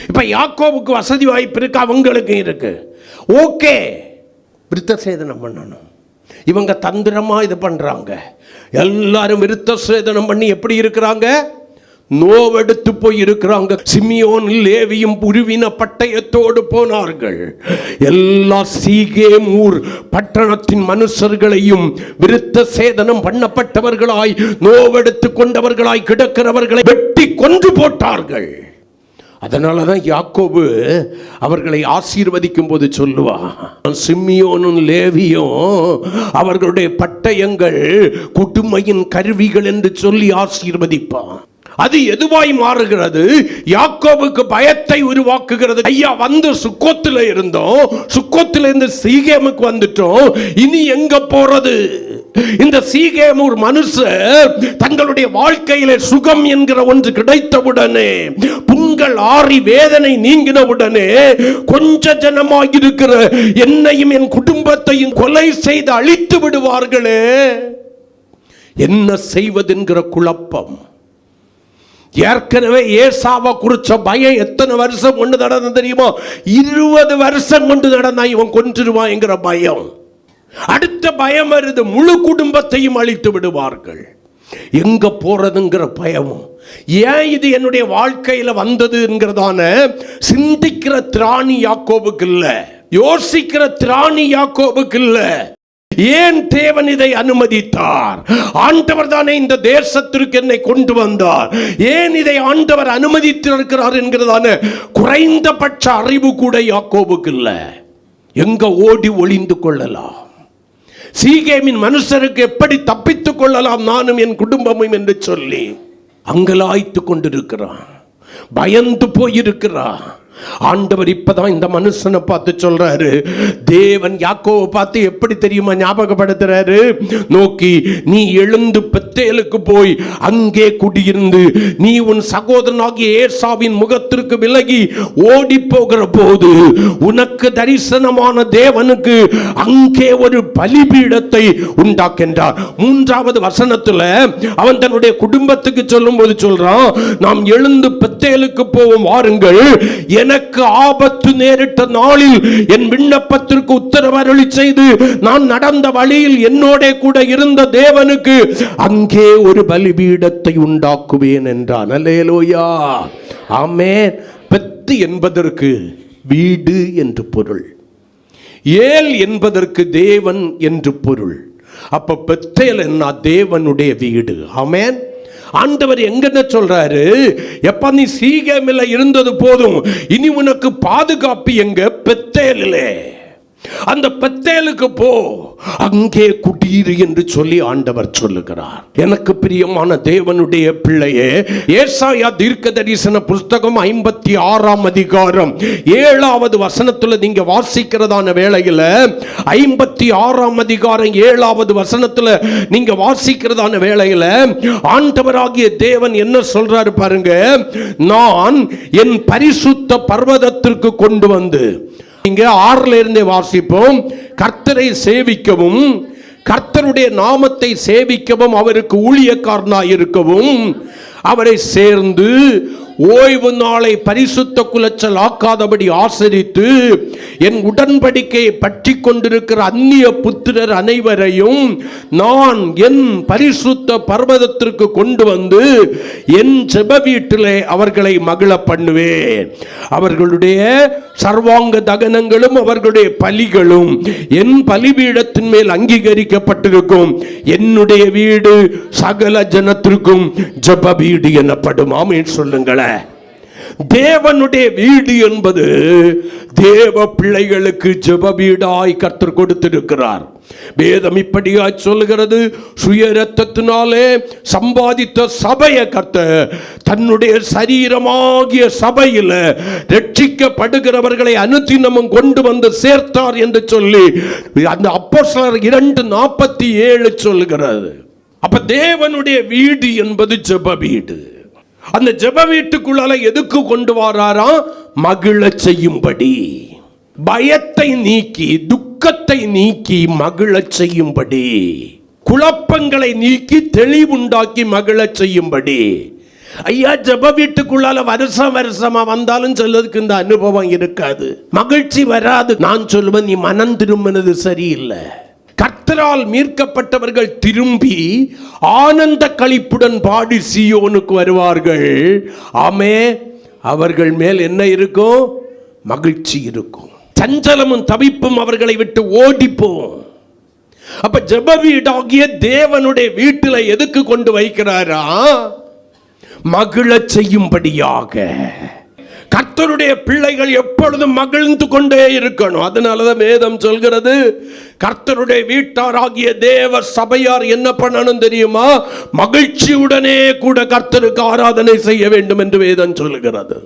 இப்ப யாக்கோபுக்கு வசதி வாய்ப்பு இருக்கு, அவங்களுக்கு இருக்கு, ஓகே, விருத்த சேதனம் பண்ணணும். இவங்க தந்திரமா இது பண்றாங்க. எல்லாரும் விருத்த சேதனம் பண்ணி எப்படி இருக்கிறாங்க? நோவெடுத்து போய் இருக்கிறாங்க. சிமியோன் லேவியும் புருவின பட்டயத்தோடு போனார்கள். எல்லா சீகேம் ஊர் பட்டணத்தின் மனுஷர்களையும் விருத்த சேதனம் பண்ணப்பட்டவர்களாய், நோவெடுத்து கொண்டவர்களாய் கிடக்கிறவர்களை வெட்டி கொன்று போட்டார்கள். அதனாலதான் யாக்கோபு அவர்களை ஆசீர்வதிக்கும் போது சொல்லுவான், சிமியோனும் லேவியும் அவர்களுடைய பட்டயங்கள் கொடுமையின் கருவிகள் என்று சொல்லி ஆசீர்வதிப்பான். அது எதுவாய் மாறுகிறது? யாக்கோபுக்கு பயத்தை உருவாக்குகிறது. ஐயா, வந்து சுக்கோத்தில் இருந்தோம், சுக்கோத்தில் இருந்து சீகேமுக்கு வந்துட்டோம், இனி எங்க போறது? இந்த சீகேமூர் மனுஷர் தங்களுடைய வாழ்க்கையில சுகம் என்கிற ஒன்று கிடைத்தவுடனே, புண்கள் ஆறி வேதனை நீங்கினவுடனே, கொஞ்ச ஜனமாக இருக்கிற என்னையும் என் குடும்பத்தையும் கொலை செய்து அழித்து விடுவார்களே, என்ன செய்வதென்கிற குழப்பம். ஏற்கனவே ஏசாவை குறிச்ச பயம் எத்தனை வருஷம் கொண்டு நடந்த தெரியுமா? 20 வருஷம் கொண்டு நடந்தா இவன் கொன்றுடுவான் என்கிற பயம். அடுத்த பயம் வருது, முழு குடும்பத்தையும் அழித்து விடுவார்கள். எங்க போறதுங்கிற பயமும். ஏன் இது என்னுடைய வாழ்க்கையில வந்தது என்கிறதான சிந்திக்கிற திராணி யாக்கோபுக்கு இல்ல, யோசிக்கிற திராணி யாக்கோபுக்கு இல்ல. ஏன் தேவன் இதை அனுமதித்தார்? ஆண்டவர் தானே இந்த தேசத்திற்கு என்னை கொண்டு வந்தார், ஏன் இதை ஆண்டவர் அனுமதித்திருக்கிறார் என்கிறதான குறைந்தபட்ச அறிவு கூட யாக்கோபுக்கு இல்ல. எங்க ஓடி ஒளிந்து கொள்ளலாம், சீகேமின் மனுஷருக்கு எப்படி தப்பித்துக் கொள்ளலாம் நானும் என் குடும்பமும் என்று சொல்லி அங்கலாய்த்து கொண்டிருக்கிறான், பயந்து போயிருக்கிறான். ஆண்டவர் இப்பதான் இந்த மனுஷனை பார்த்து சொல்றாரு, தேவன் யாக்கோவை பார்த்து எப்படி தெரியுமா ஞாபகப்படுத்துறாரு? நோக்கி, நீ எழுந்து பெத்தேலுக்கு போய் அங்கே குடியிருந்து நீ உன் சகோதரனாகிய ஏசாவின் முகத்திற்கு விலகி ஓடி போகிற போது உனக்கு தரிசனமான தேவனுக்கு அங்கே ஒரு பலிபீடத்தை உண்டாக்கின்றார். 3வது வசனத்துல அவன் தன்னுடைய குடும்பத்துக்கு சொல்லும் போது சொல்றான், நாம் எழுந்து பெத்தேலுக்கு போவோம், வாருங்கள், எனக்கு ஆபத்து நேரிட்ட நாளில் என் விண்ணப்பத்திற்கு உத்தரவருளி செய்து நான் நடந்த வழியில் என்னோட கூட இருந்த தேவனுக்கு அங்கே ஒரு பலிபீடத்தை உண்டாக்குவேன் என்றான். அல்லேலூயா, ஆமென். பெத்து என்பதற்கு வீடு என்று பொருள், ஏல் என்பதற்கு தேவன் என்று பொருள். அப்ப பெத்தேல் என்ன? தேவனுடைய வீடு. ஆமென். ஆண்டவர் எங்க சொல்றாரு? எப்ப நீ சீகேமில் இருந்தது போதும், இனி உனக்கு பாதுகாப்பு எங்க? பெத்தேலிலே. அந்த பெத்தேலுக்கு போ, அங்கே குடியிரு என்று சொல்லி ஆண்டவர் சொல்லுகிறார். எனக்கு பிரியமான தேவனுடைய பிள்ளையே, ஏசாயா தீர்க்க தரிசன புஸ்தகம் 56ஆம் அதிகாரம் 7வது வசனத்துல நீங்க வாசிக்கிறதான வேளையில, 56ஆம் அதிகாரம் 7வது வசனத்துல நீங்க வாசிக்கிறதான வேளையில ஆண்டவராகிய தேவன் என்ன சொல்றாரு பாருங்க. நான் என் பரிசுத்த பர்வதத்திற்கு கொண்டு வந்து, இங்க 6ல இருந்தே வாசிப்போம், கர்த்தரை சேவிக்கவும் கர்த்தருடைய நாமத்தை சேவிக்கவும் அவருக்கு ஊழியக்காரனாய் இருக்கவும் அவரை சேர்ந்து ஓய்வு நாளை பரிசுத்த குலைச்சல் ஆக்காதபடி ஆசரித்து என் உடன்படிக்கையை பற்றி கொண்டிருக்கிற அந்நிய புத்திரர் அனைவரையும் நான் என் பரிசுத்த பர்வதத்திற்கு கொண்டு வந்து என் ஜெப வீட்டிலே அவர்களை மகிழ பண்ணுவேன். அவர்களுடைய சர்வாங்க தகனங்களும் அவர்களுடைய பலிகளும் என் பலிபீடத்தின் மேல் அங்கீகரிக்கப்பட்டிருக்கும். என்னுடைய வீடு சகல ஜனத்திற்கும் ஜெப வீடு எனப்படும். ஆமென் சொல்லுங்களேன். தேவனுடைய வீடு என்பது தேவ பிள்ளைகளுக்கு ஜெப வீடாய் கர்த்தர் கொடுத்திருக்கிறார். வேதம் இப்படியாய் சொல்லுகிறது, சுய இரத்தத்தினாலே சம்பாதித்த சபையை கர்த்தர் தன்னுடைய சரீரமாகிய சபையில் ரட்சிக்கப்படுகிறவர்களை அனுதினமும் கொண்டு வந்து சேர்த்தார் என்று சொல்லி அந்த அப்போஸ்தலர் 2:47 சொல்லுகிறது. அப்ப தேவனுடைய வீடு என்பது ஜெப வீடு. அந்த ஜெப வீட்டுக்குள்ளால எதுக்கு கொண்டு வராராம்? மகிழ செய்யும்படி, பயத்தை நீக்கி, துக்கத்தை நீக்கி மகிழ செய்யும்படி, குழப்பங்களை நீக்கி தெளிவுண்டாக்கி மகிழ செய்யும்படி. ஐயா, ஜெப வீட்டுக்குள்ளால வருஷமா வந்தாலும் சொல்றதுக்கு இந்த அனுபவம் இருக்காது, மகிழ்ச்சி வராது. நான் சொல்லுவேன், நீ மனம் திரும்பினது சரியில்லை. கர்த்தரால் மீட்கப்பட்டவர்கள் திரும்பி ஆனந்த களிப்புடன் பாடி சீயோனுக்கு வருவார்கள். ஆமே, அவர்கள் மேல் என்ன இருக்கும்? மகிழ்ச்சி இருக்கும். சஞ்சலமும் தவிப்பும் அவர்களை விட்டு ஓடிப்போம். அப்ப ஜெப வீடாகிய தேவனுடைய வீட்டில் எதுக்கு கொண்டு வைக்கிறாரா? மகிழ செய்யும்படியாக. கர்த்தருடைய பிள்ளைகள் எப்பொழுதும் மகிழ்ந்து கொண்டே இருக்கணும். அதனாலதான் வேதம் சொல்கிறது, கர்த்தருடைய வீட்டாராகிய தேவ சபையார் என்ன பண்ணணும் தெரியுமா? மகிழ்ச்சியுடனே கூட கர்த்தருக்கு ஆராதனை செய்ய வேண்டும் என்று வேதம் சொல்லுகிறது.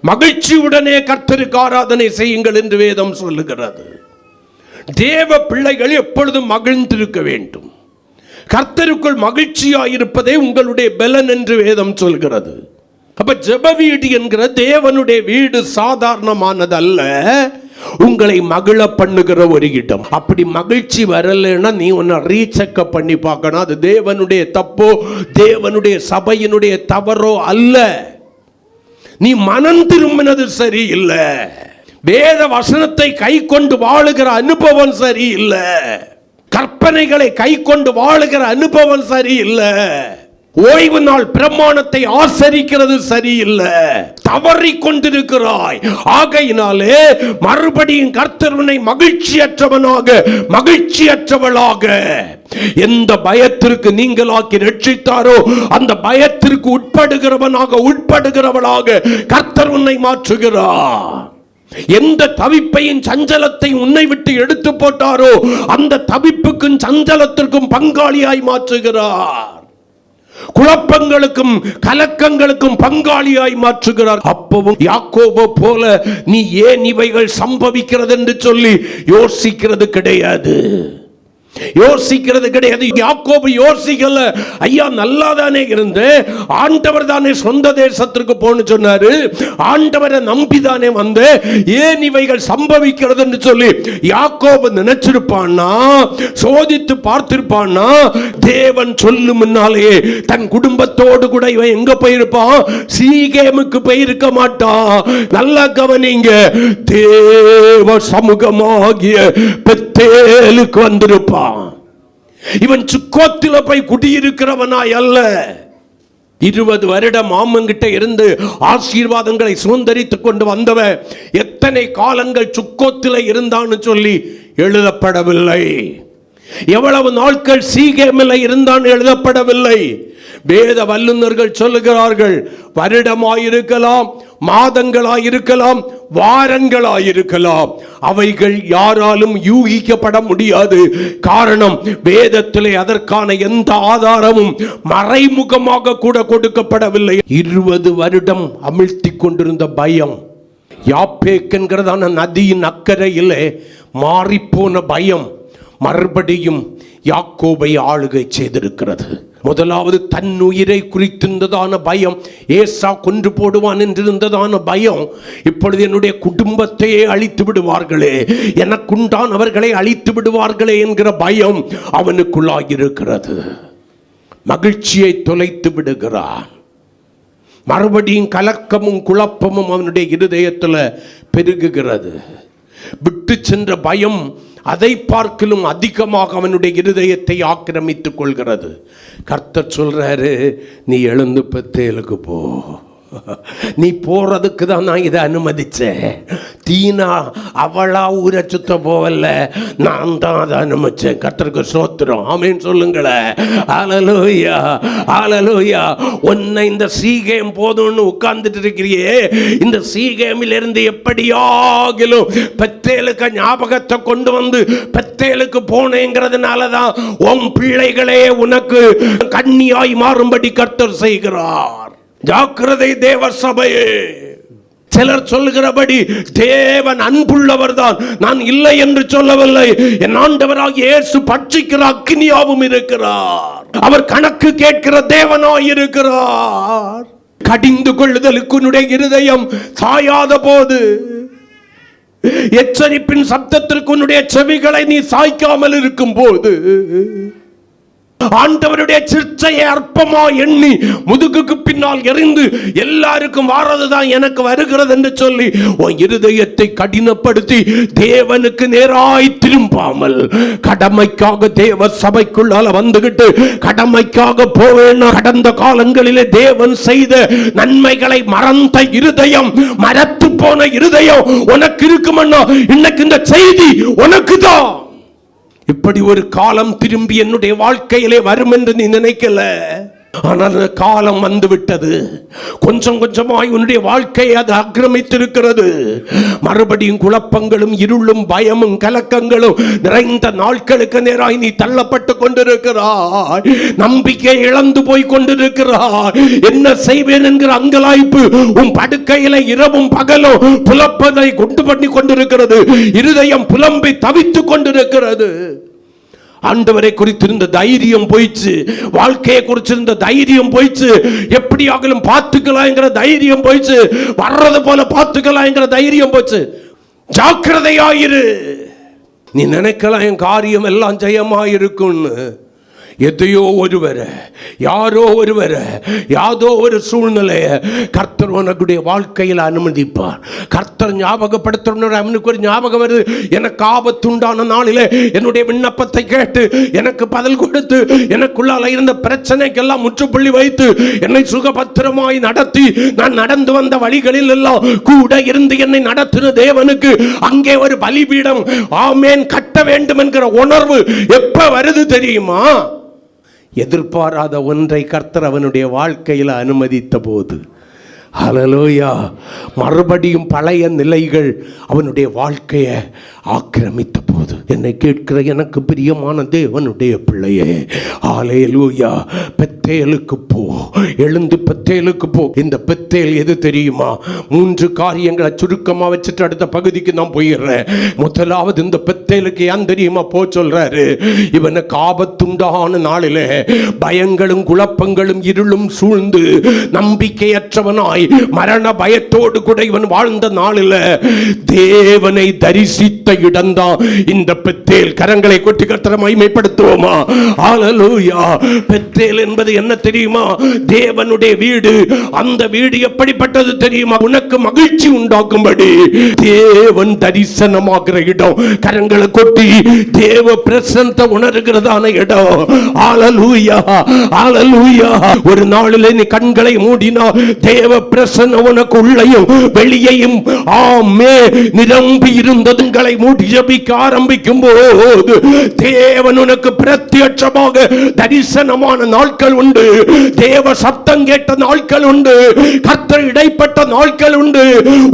மகிழ்ச்சியுடனே கர்த்தருக்கு ஆராதனை செய்யுங்கள் என்று வேதம் சொல்லுகிறது. தேவ பிள்ளைகள் எப்பொழுதும் மகிழ்ந்திருக்க வேண்டும். கர்த்தருக்குள் மகிழ்ச்சியாயிருப்பதே உங்களுடைய பலன் என்று வேதம் சொல்கிறது. அப்ப ஜெப வீடு என்கிற தேவனுடைய வீடு சாதாரணமானது அல்ல, உங்களை மகிழ பண்ணுகிற ஒரு இடம். அப்படி மகிழ்ச்சி வரலைன்னா நீ உன்னை ரீசெக்கப் பண்ணி பார்க்கணும். அது தேவனுடைய தப்போ தேவனுடைய சபையினுடைய தவறோ அல்ல. நீ மனம் திரும்பினது சரியில்லை. வேத வசனத்தை கை கொண்டு வாழுகிற அனுபவம் சரியில்லை. கற்பனைகளை கை கொண்டு வாழுகிற அனுபவம் சரியில்லை. ஓய்வு நாள் பிரமாணத்தை ஆசரிக்கிறது சரியில்லை. தவறி கொண்டிருக்கிறாய். ஆகையினாலே மறுபடியும் கர்த்தர் உன்னை மகிழ்ச்சியற்றவனாக, மகிழ்ச்சியற்றவளாக, எந்த பயத்திற்கு நீங்களாக்கி ரட்சித்தாரோ அந்த பயத்திற்கு உட்படுகிறவளாக கர்த்தர் உன்னை மாற்றுகிறார். எந்த தவிப்பையும் சஞ்சலத்தை உன்னை விட்டு எடுத்து போட்டாரோ அந்த தவிப்புக்கும் சஞ்சலத்திற்கும் பங்காளியாய் மாற்றுகிறார். குழப்பங்களுக்கும் கலக்கங்களுக்கும் பங்காளியாய் மாற்றுகிறார். அப்பவும் யாக்கோபு போல நீ ஏன் இவைகள் சம்பவிக்கிறது என்று சொல்லி யோசிக்கிறது கிடையாது. யாக்கோபு யோசிக்கல. ஐயா, நல்லா தானே இருந்து, ஆண்டவர் தானே சொந்த தேசத்திற்கு போன்னு சொன்னாரு, ஆண்டவரை நம்பி தானே வந்து, ஏன் இவைகள் சம்பவிக்கிறது என்று சொல்லி யாக்கோபு நினைச்சிருப்பான்னா, சோதித்து பார்த்திருப்பான்னா, தேவன் சொல்லும் முன்னாலேயே தன் குடும்பத்தோடு கூட இவன் எங்க போயிருப்பான்? சீகேமுக்கு போயிருக்க மாட்டான். நல்லா கவனிங்க, தேவ சமூகமாகிய பெத்தேலுக்கு வந்திருப்பான். இவன் சுக்கோத்தில போய் குடியிருக்கிறவனாய் அல்ல. 20 வருடம் மாமங்கிட்ட இருந்து ஆசீர்வாதங்களை சுதந்தரித்துக் கொண்டு வந்தவன் எத்தனை காலங்கள் சுக்கோத்தில இருந்தான்னு சொல்லி எழுதப்படவில்லை. எவ்வளவு நாட்கள் சீகேமில் இருந்தான் எழுதப்படவில்லை. வேத வல்லுநர்கள் சொல்லுகிறார்கள், வருடமாயிருக்கலாம், மாதங்களாயிருக்கலாம், வாரங்களாயிருக்கலாம், அவைகள் யாராலும் யூகிக்கப்பட முடியாது. காரணம், வேதத்திலே அதற்கான எந்த ஆதாரமும் மறைமுகமாக கூட கொடுக்கப்படவில்லை. 20 வருடம் அமிழ்த்தி கொண்டிருந்த பயம், யாப்பேக் என்கிறதான நதியின் அக்கறையிலே மாறிப்போன பயம் மறுபடியும் யாக்கோபை ஆளுகை செய்திருக்கிறது. முதலாவது தன் உயிரை குறித்திருந்ததான பயம், ஏசா கொன்று போடுவான் என்றிருந்ததான பயம், இப்பொழுது என்னுடைய குடும்பத்தையே அழித்து விடுவார்களே, எனக்குண்டானவர்களை அழித்து விடுவார்களே என்கிற பயம் அவனுக்குள்ளாகியிருக்கிறது. மகிழ்ச்சியை தொலைத்து விடுகிறான். மறுபடியும் கலக்கமும் குழப்பமும் அவனுடைய இருதயத்தில் பெருகுகிறது. விட்டு சென்ற பயம் அதை பார்க்கலும் அதிகமாக அவனுடைய இருதயத்தை ஆக்கிரமித்துக் கொள்கிறது. கர்த்தர் சொல்றாரு, நீ எழுந்து பெத்தேலுக்கு போ. நீ போறதுக்கு தான் நான் இதை அனுமதிச்சேன். தீனா அவளா ஊரை சுத்த போவல்ல, நான் தான் அதை அனுமதிச்சேன். கர்த்தருக்கு ஸ்தோத்திரம், ஆமென் சொல்லுங்களேன். ஹல்லேலூயா, ஹல்லேலூயா. உன்னை இந்த சீகேம் போதும்னு உட்கார்ந்துட்டு இருக்கிறியே, இந்த சீகேமில் இருந்து எப்படியாகிலும் பெத்தேலுக்கு ஞாபகத்தை கொண்டு வந்து பெத்தேலுக்கு போனேங்கிறதுனால தான் உன் பிள்ளைகளே உனக்கு கன்னியாய் மாறும்படி கர்த்தர் செய்கிறார். ஜாக்கிரதை தேவ சபையே. சிலர் சொல்லுகிறபடி தேவன் அன்புள்ளவர் தான், நான் இல்லை என்று சொல்லவில்லை. என் ஆண்டவராகிய இயேசு பட்சிக்கிற அக்கினியாவும் இருக்கிறார். அவர் கணக்கு கேட்கிற தேவனாய் இருக்கிறார். கடிந்து கொள்ளுதலுக்கு உன்னுடைய இருதயம் சாயாத போது, எச்சரிப்பின் சப்தத்திற்கு உன்னுடைய செவிகளை நீ சாய்க்காமல் இருக்கும் போது, ஆண்டவருடைய சிற்றையை அற்பமா எண்ணி முதுகுக்கு பின்னால் எறிந்து எல்லாருக்கும் வாரதுதான் எனக்கு வருகிறது என்று சொல்லி உன் இருதயத்தை கடினப்படுத்தி தேவனுக்கு நேராய் திரும்பாமல், கடமைக்காக தேவ சபைக்குள்ளால வந்துகிட்டு கடமைக்காக போவேன், கடந்த காலங்களிலே தேவன் செய்த நன்மைகளை மறந்த இருதயம், மரத்து போன இருதயம் உனக்கு இருக்குமன்னா இன்னைக்கு இந்த செய்தி உனக்கு தான். இப்படி ஒரு காலம் திரும்பி என்னுடைய வாழ்க்கையிலே வரும் என்று நீ நினைக்கல. ஆனால் காலம் வந்து விட்டது. கொஞ்சம் கொஞ்சமாய் உன்னுடைய வாழ்க்கையை அது ஆக்கிரமித்திருக்கிறது. மறுபடியும் குழப்பங்களும் இருளும் பயமும் கலக்கங்களும் நிறைந்த நாட்களுக்கு நேராய் நீ தள்ளப்பட்டு கொண்டிருக்கிறாய். நம்பிக்கை இழந்து போய் கொண்டிருக்கிறாய். என்ன செய்வேன் என்கிற அங்கலாய்ப்பு உன் படுக்கையில இரவும் பகலும் புலப்பதை கொண்டு பண்ணி கொண்டிருக்கிறது. இருதயம் புலம்பி தவித்துக் கொண்டிருக்கிறது. ஆண்டவரை குறித்திருந்த தைரியம் போயிச்சு, வாழ்க்கையை குறிச்சிருந்த தைரியம் போயிச்சு, எப்படியாகலும் பார்த்துக்கலாம்ங்கிற தைரியம் போயிச்சு, வர்றது போல பார்த்துக்கலாம்ங்கிற தைரியம் போச்சு. ஜாக்கிரதையாயிரு. நீ நினைக்கலாம் என் காரியம் எல்லாம் ஜெயமாயிருக்கும்னு. எதையோ ஒருவர, யாரோ ஒருவர, யாதோ ஒரு சூழ்நிலைய கர்த்தர் உனக்குடைய வாழ்க்கையில் அனுமதிப்பார். கர்த்தர் ஞாபகப்படுத்தணும். அவனுக்கு ஒரு ஞாபகம் வருது, எனக்கு ஆபத்துண்டான நாளிலே என்னுடைய விண்ணப்பத்தை கேட்டு எனக்கு பதில் கொடுத்து எனக்குள்ளால இருந்த பிரச்சனைக்கெல்லாம் முற்றுப்புள்ளி வைத்து என்னை சுகபத்திரமாய் நடத்தி நான் நடந்து வந்த வழிகளில் எல்லாம் கூட இருந்து என்னை நடத்தின தேவனுக்கு அங்கே ஒரு பலிபீடம் ஆமேன் கட்ட வேண்டும் என்கிற உணர்வு எப்ப வருது தெரியுமா? எதிர்பாராத ஒன்றை கர்த்தர் அவனுடைய வாழ்க்கையில் அனுமதித்த போது, ஹல்லேலூயா, மறுபடியும் பழைய நிலைகள் அவனுடைய வாழ்க்கையை ஆக்கிரமித்த போது. என்னை கேட்கிற எனக்கு பிரியமான தேவனுடைய பிள்ளையே, ஹல்லேலூயா, பெத்தேலுக்கு போ, எழுந்து பெத்தேலுக்கு போ. இந்த பெத்தேல் எது தெரியுமா? 3 காரியங்களை சுருக்கமா வச்சுட்டு அடுத்த பகுதிக்கு நான் போயிடுறேன். முதலாவது இந்த பெத்தேலுக்கு ஏன் தெரியுமா போ சொல்றாரு? இவனுக்கு ஆபத்துண்டான நாளிலே பயங்களும் குழப்பங்களும் இருளும் சூழ்ந்து நம்பிக்கையற்றவனாய் மரண பயத்தோடு கூட இவன் வாழ்ந்த நாளில் தேவனை தரிசித்த இடம்தான் இந்த பெத்தேல். கரங்களை கொட்டி கர்த்தரை மகிமைப்படுத்துவோமா? ஹல்லேலூயா. பெத்தேல் என்பது என்ன தெரியுமா? தேவனுடைய வீடு. அந்த வீடு எப்படிப்பட்டது தெரியுமா? உனக்கு மகிழ்ச்சி உண்டாக்கும்படி தேவன் தரிசனமாகிற இடம். கரங்களை கொட்டி தேவ பிரசன்னத்தை உணர்கிறதான இடம். ஹல்லேலூயா, ஹல்லேலூயா. ஒரு நாளிலே நீ கண்களை மூடினால் தேவ பிரசன்னம் உனக்கு உள்ளேயும் வெளியேயும் ஆமே நிரம்பி இருந்ததுங்களை மூடி ஜெபிக்க ஆரம்பிக்கும் போது தேவன் உனக்கு பிரத்யட்சமாக தரிசனமான நாட்கள் உண்டு. தேவ சத்தம் கேட்ட நாட்கள் உண்டு. கர்த்தர் இடைப்பட்ட நாட்கள் உண்டு.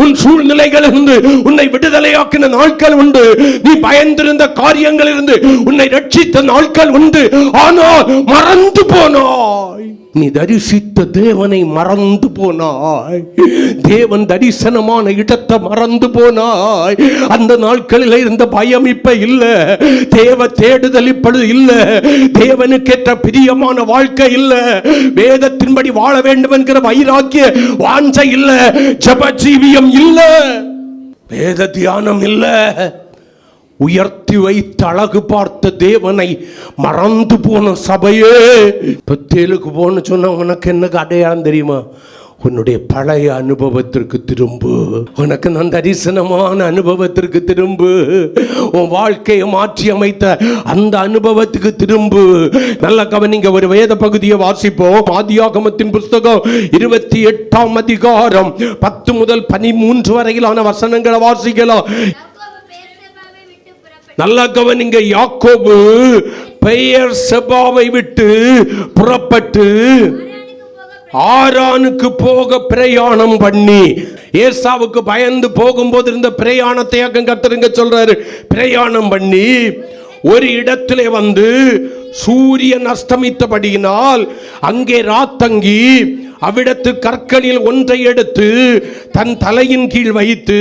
உன் சூழ்நிலைகளிலிருந்து உன்னை விடுதலையாக்கின நாட்கள் உண்டு. நீ பயந்திருந்த காரியங்களிலிருந்து உன்னை ரட்சித்த நாட்கள் உண்டு. ஆனால் மறந்து போனாய். நீ தரிசித்த தேவனை மறந்து போனாய். தேவன் தரிசனமான இடத்தை மறந்து போனாய். அந்த நாட்களில் இருந்த பயம் இப்ப இல்ல. தேவ தேடுதல் இப்பொழுது இல்ல. தேவனுக்கேற்ற பிரியமான வாழ்க்கை இல்ல. வேதத்தின்படி வாழ வேண்டும் என்கிற வைராக்கிய வாஞ்சை இல்ல. ஜெப ஜீவியம் இல்ல. வேத தியானம் இல்ல. உயர்த்தி வைத்து அழகு பார்த்த தேவனை மறந்து போன சபையே. பெத்தேலுக்கு போன்னு சொன்ன உனக்கு என்ன அடையாளம் தெரியுமா? உன்னுடைய பழைய அனுபவத்திற்கு திரும்பு. உனக்கு நான் தரிசனமான அனுபவத்திற்கு திரும்பு. உன் வாழ்க்கையை மாற்றி அமைத்த அந்த அனுபவத்துக்கு திரும்பு. நல்ல கவனிங்க. ஒரு வேத பகுதியை வாசிப்போம். ஆதியாகமத்தின் புஸ்தகம் 28ஆம் அதிகாரம் 10 முதல் 13 வரையிலான வசனங்களை வாசிக்கலாம். நல்லா கவனிங்க. யாக்கோபு பெயர்செபாவை விட்டு புறப்பட்டு ஆரானுக்கு போக பிரயாணம் பண்ணி, ஏசாவுக்கு பயந்து போகும்போது இருந்த பிரயாணத்தை கர்த்தருங்க சொல்றாரு. பிரயாணம் பண்ணி ஒரு இடத்திலே வந்து சூரியன் அஸ்தமித்தபடியினால் அங்கே ராத்தங்கி அவ்விடத்து கற்களில் ஒன்றை எடுத்து தன் தலையின் கீழ் வைத்து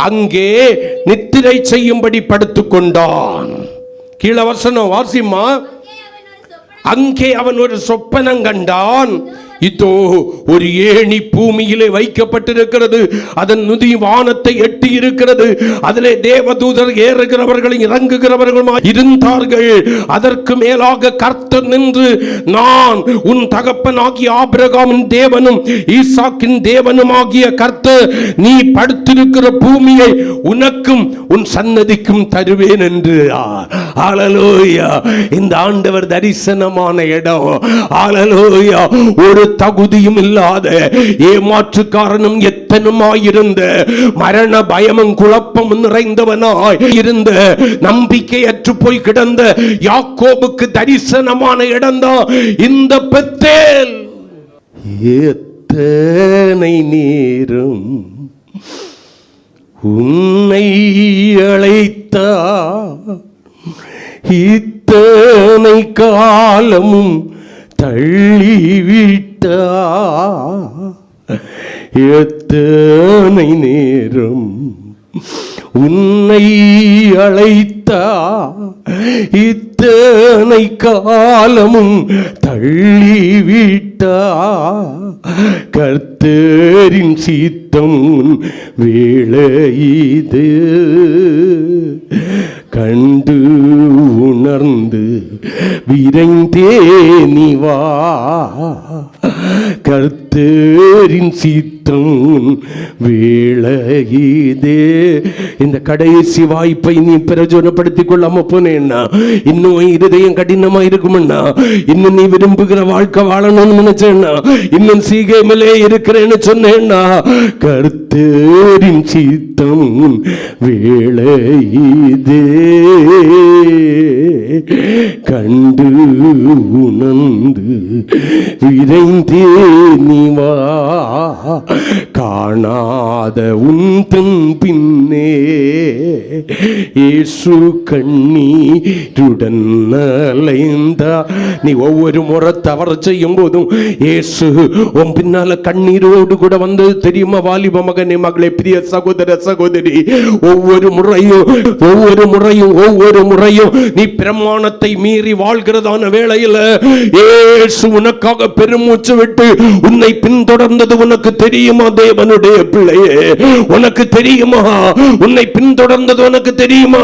அங்கே நித்திரை செய்யும்படி படுத்துக் கொண்டான். கீழ வசனம் வாசிமா. அங்கே அவன் ஒரு சொப்பனம் கண்டான். இதோ ஒரு ஏணி பூமியிலே வைக்கப்பட்டிருக்கிறது, அதன் நுதி வானத்தை எட்டி இருக்கிறது, அதிலே தேவதூதர் ஏறுகிறவர்களும் இறங்குகிறவர்களும் இருந்தார்கள். அதற்கு மேலாக கர்த்தர் நின்று, நான் உன் தகப்பனாகிய ஆபிரகாமின் தேவனும் ஈசாக்கின் தேவனுமாகிய கர்த்தர், நீ படுத்திருக்கிற பூமியை உனக்கும் உன் சன்னதிக்கும் தருவேன் என்று. ஹல்லேலூயா! இந்த ஆண்டவர் தரிசனமான இடம். ஹல்லேலூயா! ஒரு தகுதியும் இல்லாத, ஏமாற்றுக்காரனும் எத்தனுமாயிருந்த, மரண பயமும் குழப்பமும் நிறைந்தவனாய் இருந்த, நம்பிக்கையற்று போய் கிடந்த யாக்கோபுக்கு தரிசனமான இடம்தான் இந்த பெத்தேல். எத்தனை நேரம் உன்னை அழைத்தா, இத்தனை காலமும் தள்ளிவிட்ட, எத்தனை நேரம் உன்னை அழைத்தா, இத்தனை காலமும் தள்ளிவிட்டா, கர்த்தரின் சித்தம் வேளையிது, கண்டு உணர்ந்து விரைந்தே நீ வா, கர்த்தரின் சித்தம் வேளையிதே. இந்த கடைசி வாய்ப்பை நீ பிரயோஜனப்படுத்திக் கொள்ளாம போனேன்னா, இன்னும் இருதயம் கடினமா இருக்கும்னா, இன்னும் நீ விரும்புகிற வாழ்க்கை வாழணும்னு நினைச்சேன்னா, இன்னும் சீக்கிரமே இருக்கிறேன்னு சொன்னேன்னா, கர்த்தரின் சித்தம் வேளையிதே, கண்டு உணர்ந்து விரைந்தே நீ வா, காணாத உன் தன் பின்னே இயேசு கண்ணீருடன் அலைந்தா. நீ ஒவ்வொரு முறை தவறு செய்யும் போதும் இயேசு உன் பின்னால கண்ணீரோடு கூட வந்து தெரியுமா? வாலிப மகனே, மகளே, பிரிய சகோதர சகோதரி, ஒவ்வொரு முறையும் நீ பிரமாணத்தை மீறி வாழ்கிறதான வேளையில் இயேசு உனக்காக பெருமூச்சு விட்டு உன்னை பின்தொடர்ந்தது உனக்கு தெரியுமா? தேவனுடைய பிள்ளையே, உனக்கு தெரியுமா? உன்னை பின்தொடர்ந்தது உனக்கு தெரியுமா?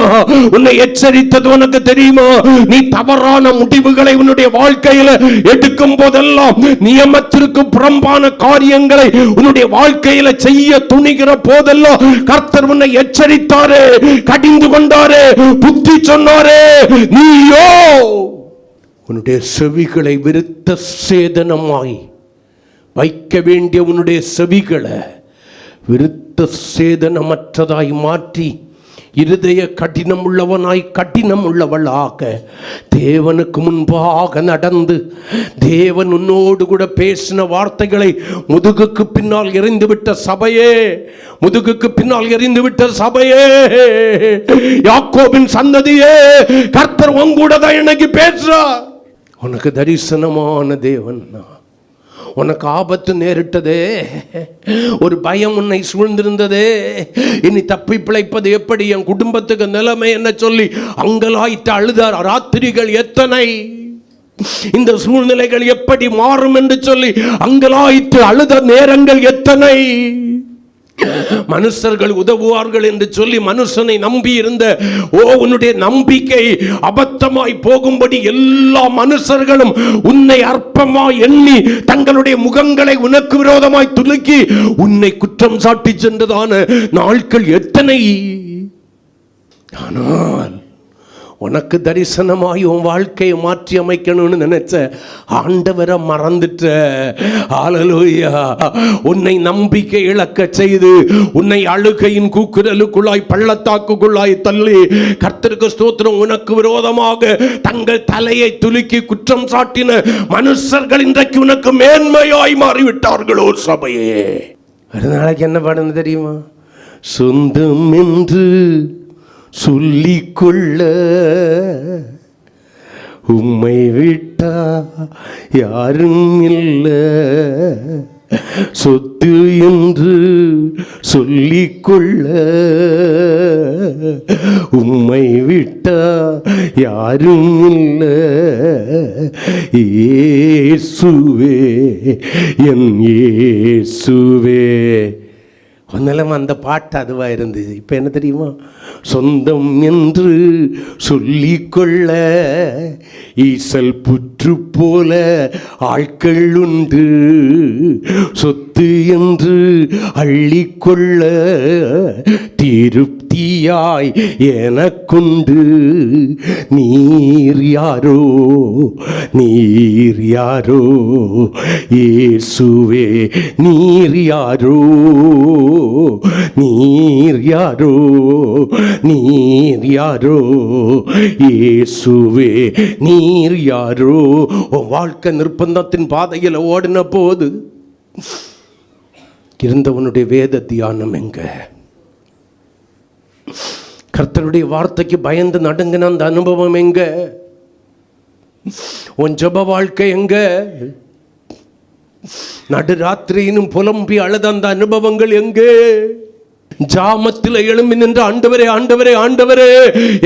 உன்னை எச்சரித்தது உனக்கு தெரியுமா? நீ தவறான முடிவுகளை உன்னுடைய வாழ்க்கையில் எடுக்கும் போதெல்லாம், நியமத்திற்கு புறம்பான காரியங்களை உன்னுடைய வாழ்க்கையில் செய்ய துணிகிற போதெல்லாம் கர்த்தர் உன்னை எச்சரித்தாரே, கடிந்து கொண்டாரே, புத்தி சொன்னாரே. நீயோ உன்னுடைய செவிகளை விருத்த சேதனமாய் வைக்க வேண்டிய உன்னுடைய செவிகளை விருத்த சேதனமற்றதாய் மாற்றி, இருதய கடினம் உள்ளவனாய் கடினம் உள்ளவளாக தேவனுக்கு முன்பாக நடந்து, தேவன் உன்னோடு கூட பேசின வார்த்தைகளை முதுகுக்கு பின்னால் எறிந்துவிட்ட சபையே, முதுகுக்கு பின்னால் எறிந்துவிட்ட சபையே, யாக்கோபின் சந்ததியே, கர்த்தர் உங்கூட தான் இன்னைக்கு பேசுறார். உனக்கு தரிசனமான தேவன். உனக்கு ஆபத்து நேரிட்டதே, ஒரு பயம் உன்னை சூழ்ந்திருந்ததே, இனி தப்பி பிழைப்பது எப்படி, என் குடும்பத்துக்கு நிலைமை என்ன சொல்லி அங்கலாய்த்து அழுதார் ராத்திரிகள் எத்தனை, இந்த சூழ்நிலைகள் எப்படி மாறும் என்று சொல்லி அங்கலாய்த்து அழுத நேரங்கள் எத்தனை. மனுஷர்கள் உதவுவார்கள் என்று சொல்லி மனுஷனை நம்பி இருந்த உன்னுடைய நம்பிக்கை அபத்தமாய் போகும்படி எல்லா மனுஷர்களும் உன்னை அற்பமாய் எண்ணி தங்களுடைய முகங்களை உனக்கு விரோதமாய் துலுக்கி உன்னை குற்றம் சாட்டி சென்றதான நாட்கள் எத்தனை. ஆனால் உனக்கு தரிசனமாய் உன் வாழ்க்கையை மாற்றி அமைக்கணும்னு நினைச்ச ஆண்டவரை மறந்துட்ட. ஹல்லேலூயா! உன்னை நம்பிக்கை இழக்க செய்து, உன்னை அழுகையின் கூக்குரலுக்குள்ளாய் பள்ளத்தாக்குக்குள்ளாய் தள்ளி, கர்த்தருக்கு ஸ்தோத்திரம், உனக்கு விரோதமாக தங்கள் தலையை துலுக்கி குற்றம் சாட்டின மனுஷர்கள் இன்றைக்கு உனக்கு மேன்மையாய் மாறிவிட்டார்களோ சபையே. ஒரு நாளைக்கு என்ன பாடுன்னு தெரியுமா? சொந்தம் என்று சொல்லிக்கொள்ள உம்மை விட்டா யாரும் இல்லை, சொத்து என்று சொல்லிக்கொள்ள உம்மை விட்டா யாரும் இல்லை. இயேசுவே என் இயேசுவே. அதனால அந்த பாட்டு அதுவாக இருந்துச்சு. இப்போ என்ன தெரியுமா? சொந்தம் என்று சொல்லிக்கொள்ள ஈசல் புற்று போல ஆட்கள் உண்டு. சொத்து என்று அள்ளிக்கொள்ள திருப்தியாய் எனக்குண்டு. நீர் யாரோ நீர் யாரோ இயேசுவே நீர் யாரோ நீர் யாரோ நீர் யாரோ இயேசுவே நீர் யாரோ. உன் வாழ்க்கை நிர்பந்தத்தின் பாதையில் ஓடின போது இருந்தவனுடைய வேத தியானம் எங்க? கர்த்தருடைய வார்த்தைக்கு பயந்து நடுங்கின அந்த அனுபவம் எங்க? உன் ஜெப வாழ்க்கை எங்க? நடுராத்திரியினும் புலம்பி அழுத அந்த அனுபவங்கள் எங்கே? ஜாமத்தில் எழும்பி நின்ற ஆண்டவரே ஆண்டவரே ஆண்டவரே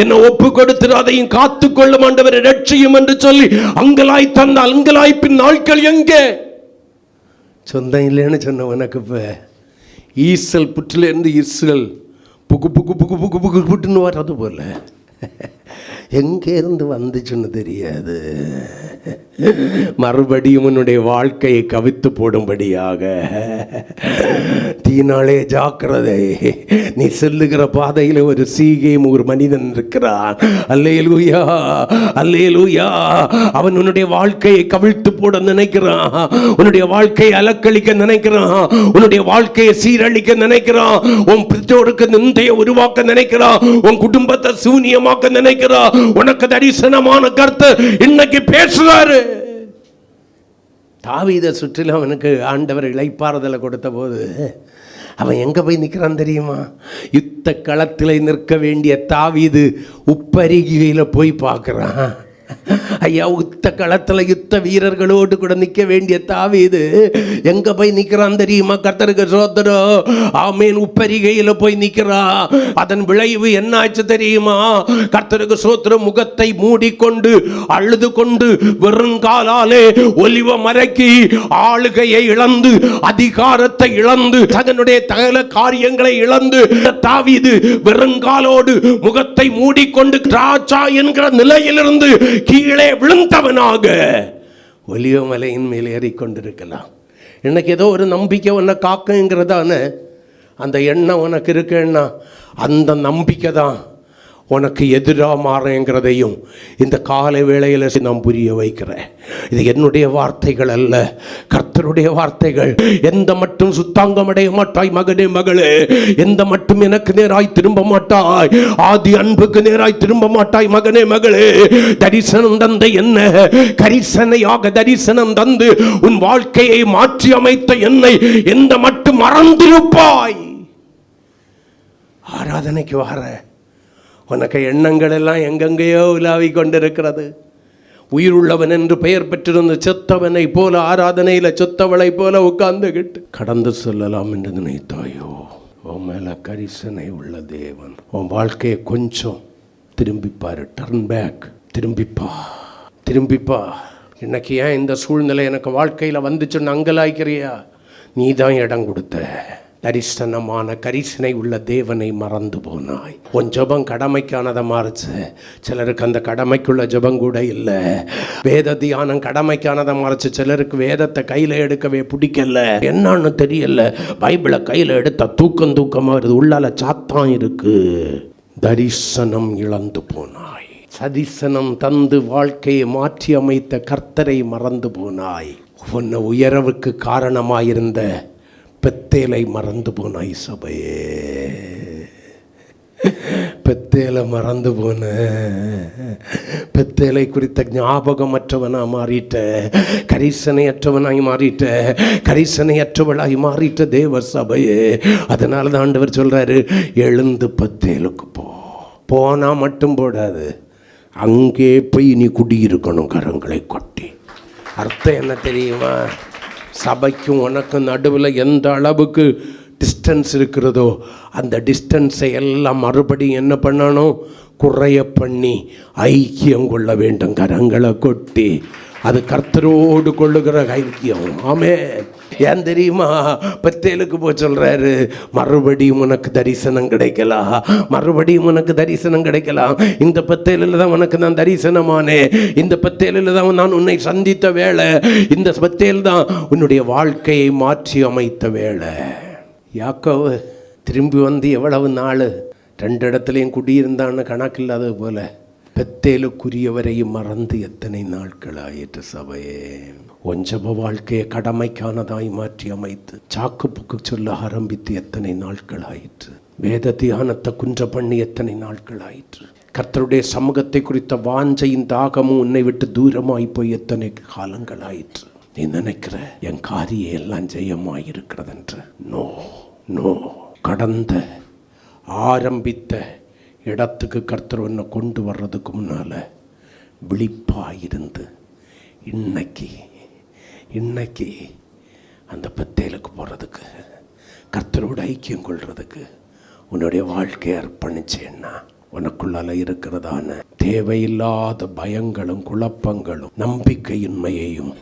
என்னை ஒப்பு கொடுத்து அதையும் காத்துக்கொள்ளும் ஆண்டவரே ரட்சியும் என்று சொல்லி அங்கலாய் தந்த அங்கலாய்ப்பின் நாட்கள் எங்கே? சொந்தம் இல்லைன்னு சொன்ன உனக்கு இப்ப ஈசல் புற்றில இருந்து ஈசல் புக்கு புக்கு புக்கு புக்கு புக்கு புட்டுன்னு வர்றது போல எங்கே இருந்து வந்துச்சுன்னு தெரியாது. மறுபடியும் உன்னுடைய வாழ்க்கையை கவித்து போடும்படியாக தீனாலே ஜாக்கிரதை. நீ செல்லுகிற பாதையில் ஒரு சீகேம் ஒரு மனிதன் இருக்கிறான். அல்லேலூயா அல்லேலூயா. அவன் உன்னுடைய வாழ்க்கையை கவிழ்த்து போட நினைக்கிறான். உன்னுடைய வாழ்க்கையை அலக்களிக்க நினைக்கிறான். உன்னுடைய வாழ்க்கையை சீரழிக்க நினைக்கிறான். உன் பெற்றோருக்கு நிந்தையை உருவாக்க நினைக்கிறான். உன் குடும்பத்தை சூனியமாக்க நினைக்கிறான். உனக்கு தரிசனமான கர்த்தர் இன்னைக்கு பேசுறாரு. தாவீதை சுற்றிலும் அவனுக்கு ஆண்டவர் இளைப்பாறுதலை கொடுத்த போது அவன் எங்க போய் நிற்கிறான் தெரியுமா? யுத்த களத்தில் நிற்க வேண்டிய தாவீது உப்பருகியில போய் பார்க்கிறான். ஐயா, யுத்த களத்தில் யுத்த வீரர்களோடு கூட நிற்க வேண்டிய தாவீது எங்க போய் நிற்கிறான் தெரியுமா? கர்த்தருக்கு ஸ்தோத்திரம். ஆமென். உப்பரிகையில் போய் நிற்கிறா. அதன் விளைவு என்ன ஆச்சு தெரியுமா? கர்த்தருக்கு ஸ்தோத்திரம். முகத்தை மூடிக்கொண்டு அழுது கொண்டு வெறுங்காலாலே ஒலிவ மரக்கி ஆளுகையை இழந்து அதிகாரத்தை இழந்து தன்னுடைய தகல காரியங்களை இழந்து தாவீது வெறுங்காலோடு முகத்தை மூடிக்கொண்டு ராஜா என்கிற நிலையிலிருந்து கீழே விழுந்தவனாக ஒலிவ மலையின் மேல் ஏறிக்கொண்டிருக்கலாம். இன்னைக்கு ஏதோ ஒரு நம்பிக்கை உன்னை காக்குங்கிறதான அந்த எண்ணம் உனக்கு இருக்குன்னா அந்த நம்பிக்கை தான் உனக்கு எதிராக மாறுங்கிறதையும் இந்த காலை வேளையில் நான் புரிய வைக்கிறேன். இது என்னுடைய வார்த்தைகள் அல்ல, கர்த்தருடைய வார்த்தைகள். எந்த மட்டும் சுத்தாங்கம் அடைய மாட்டாய் மகனே மகளே, எந்த மட்டும் எனக்கு நேராய் திரும்ப மாட்டாய், ஆதி அன்புக்கு நேராய் திரும்ப மாட்டாய் மகனே மகளே. தரிசனம் தந்த என்ன கரிசனையாக தரிசனம் தந்து உன் வாழ்க்கையை மாற்றி அமைத்த என்னை எந்த மட்டும் மறந்திருப்பாய். ஆராதனைக்கு வர உனக்கு எண்ணங்கள் எல்லாம் எங்கெங்கேயோ உலாவி கொண்டிருக்கிறது. உயிர் உள்ளவன் என்று பெயர் பெற்றிருந்த செத்தவனை போல ஆராதனையில் செத்தவளை போல உட்கார்ந்துகிட்டு கடந்து செல்லலாம் என்று நினைத்தாயோ? உன் மேல கரிசனை உள்ள தேவன் உன் வாழ்க்கையை கொஞ்சம் திரும்பிப்பாரு. Turn back. திரும்பிப்பா. இன்னைக்கு ஏன் இந்த சூழ்நிலை எனக்கு வாழ்க்கையில் வந்துச்சுன்னு அங்கலாய்க்கிறியா? நீ தான் இடம் கொடுத்த. தரிசனமான கரிசனை உள்ள தேவனை மறந்து போனாய். உன் ஜபம் கடமைக்கானதை மாறுச்சு. சிலருக்கு அந்த கடமைக்குள்ள ஜபம் கூட இல்லை. வேத தியானம் கடமைக்கானதை மாறுச்சு. சிலருக்கு வேதத்தை கையில் எடுக்கவே பிடிக்கல. என்னன்னு தெரியல. பைபிளை கையில் எடுத்த தூக்கமாக வருது. உள்ளால சாத்தான் இருக்கு. தரிசனம் இழந்து போனாய். தரிசனம் தந்து வாழ்க்கையை மாற்றி அமைத்த கர்த்தரை மறந்து போனாய். உன்னை உயர்வுக்கு காரணமாயிருந்த பெத்தேலை மறந்து போனாய். சபையே, பெத்தேலை மறந்து போன. பெத்தேலை குறித்த ஞாபகமற்றவனாக மாறிட்ட. கரிசனையற்றவனாய் மாறிட்ட. கரிசனையற்றவளாய் மாறிட்ட தேவ சபையே. அதனால தான் ஆண்டவர் சொல்றாரு, எழுந்து பெத்தேலுக்கு போனா மட்டும் போடாது, அங்கே போய் நீ குடியிருக்கணும் கரங்களை கொட்டி. அர்த்தம் என்ன தெரியுமா? சபைக்கும் உனக்கும் நடுவில் எந்த அளவுக்கு டிஸ்டன்ஸ் இருக்கிறதோ அந்த டிஸ்டன்ஸை எல்லாம் மறுபடியும் என்ன பண்ணணும்? குறைய பண்ணி ஐக்கியம் கொள்ள வேண்டும். கரங்களை கொட்டி அது கர்த்தரோடு கொள்ளுகிற ஐக்கியம். ஆமே. ஏன் தெரியுமா? பெத்தேலுக்கு போய் சொல்கிறாரு, மறுபடியும் உனக்கு தரிசனம் கிடைக்கலாம், மறுபடியும் உனக்கு தரிசனம் கிடைக்கலாம். இந்த பெத்தேலில் தான் உனக்கு நான் தரிசனமானே, இந்த பெத்தேலில் தான் நான் உன்னை சந்தித்த வேளை, இந்த பெத்தேல் தான் உன்னுடைய வாழ்க்கையை மாற்றி அமைத்த வேளை. யாக்கோவு திரும்பி வந்து எவ்வளவு நாள் 2 இடத்துலையும் குடியிருந்தான்னு கணக்கில்லாதது போல பெத்தேலுக்குரியவரையும் மறந்து எத்தனை நாட்கள் ஆயிற்று. சபையே, ஒஞ்சப வாழ்க்கையை கடமைக்கானதாய் மாற்றி அமைத்து சாக்கு புக்கு சொல்ல ஆரம்பித்து எத்தனை நாட்கள் ஆயிற்று. வேத தியானத்தை குன்ற பண்ணி எத்தனை நாட்கள் ஆயிற்று. கர்த்தருடைய சமூகத்தை குறித்த வாஞ்சையின் தாகமும் உன்னை விட்டு தூரமாய் போய் எத்தனை காலங்கள் ஆயிற்று. நீ நினைக்கிற என் காரியம் எல்லாம் ஜெயமாயிருக்கிறதென்று. No no. கடந்த ஆரம்பித்த இடத்துக்கு கர்த்தர் ஒன்றை கொண்டு வர்றதுக்கு முன்னால் விழிப்பாயிருந்து இன்னைக்கு அந்த பெத்தேலுக்கு போகிறதுக்கு, கர்த்தரோட ஐக்கியம் கொள்றதுக்கு உன்னுடைய வாழ்க்கையை அர்ப்பணிச்சேன்னா உனக்குள்ளால இருக்கிறதான தேவையில்லாத பயங்களும் குழப்பங்களும் நம்பிக்கையின்மையையும்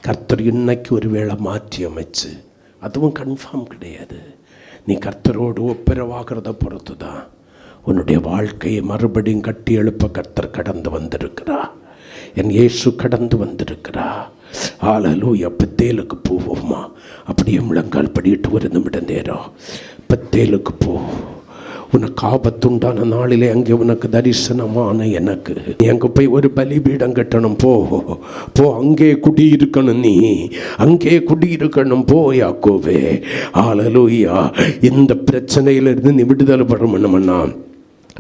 கர்த்தர் இன்னைக்கு ஒருவேளை மாற்றி அமைச்சு, அதுவும் கன்ஃபார்ம் கிடையாது, நீ கர்த்தரோடு ஒப்புரவாகிறத பொறுத்து தான் உன்னுடைய வாழ்க்கையை மறுபடியும் கட்டி எழுப்ப கர்த்தர் கடந்து வந்திருக்கிறா. என் இயேசு கடந்து வந்திருக்கிறா. ஹல்லேலூயா. பெத்தேலுக்கு போவோமா? அப்படியே முழங்கால் படிட்டு ஒரு நிமிடம் நேரம் பெத்தேலுக்கு போ. உனக்கு ஆபத்துண்டான நாளிலே அங்கே உனக்கு தரிசனமான எனக்கு நீ அங்கே போய் ஒரு பலிபீடம் கட்டணும். போ, அங்கே குடியிருக்கணும். நீ அங்கே குடியிருக்கணும். போ யாக்கோவே. ஹல்லேலூயா. இந்த பிரச்சனையிலிருந்து நீ விடுதலை பெறணும்னா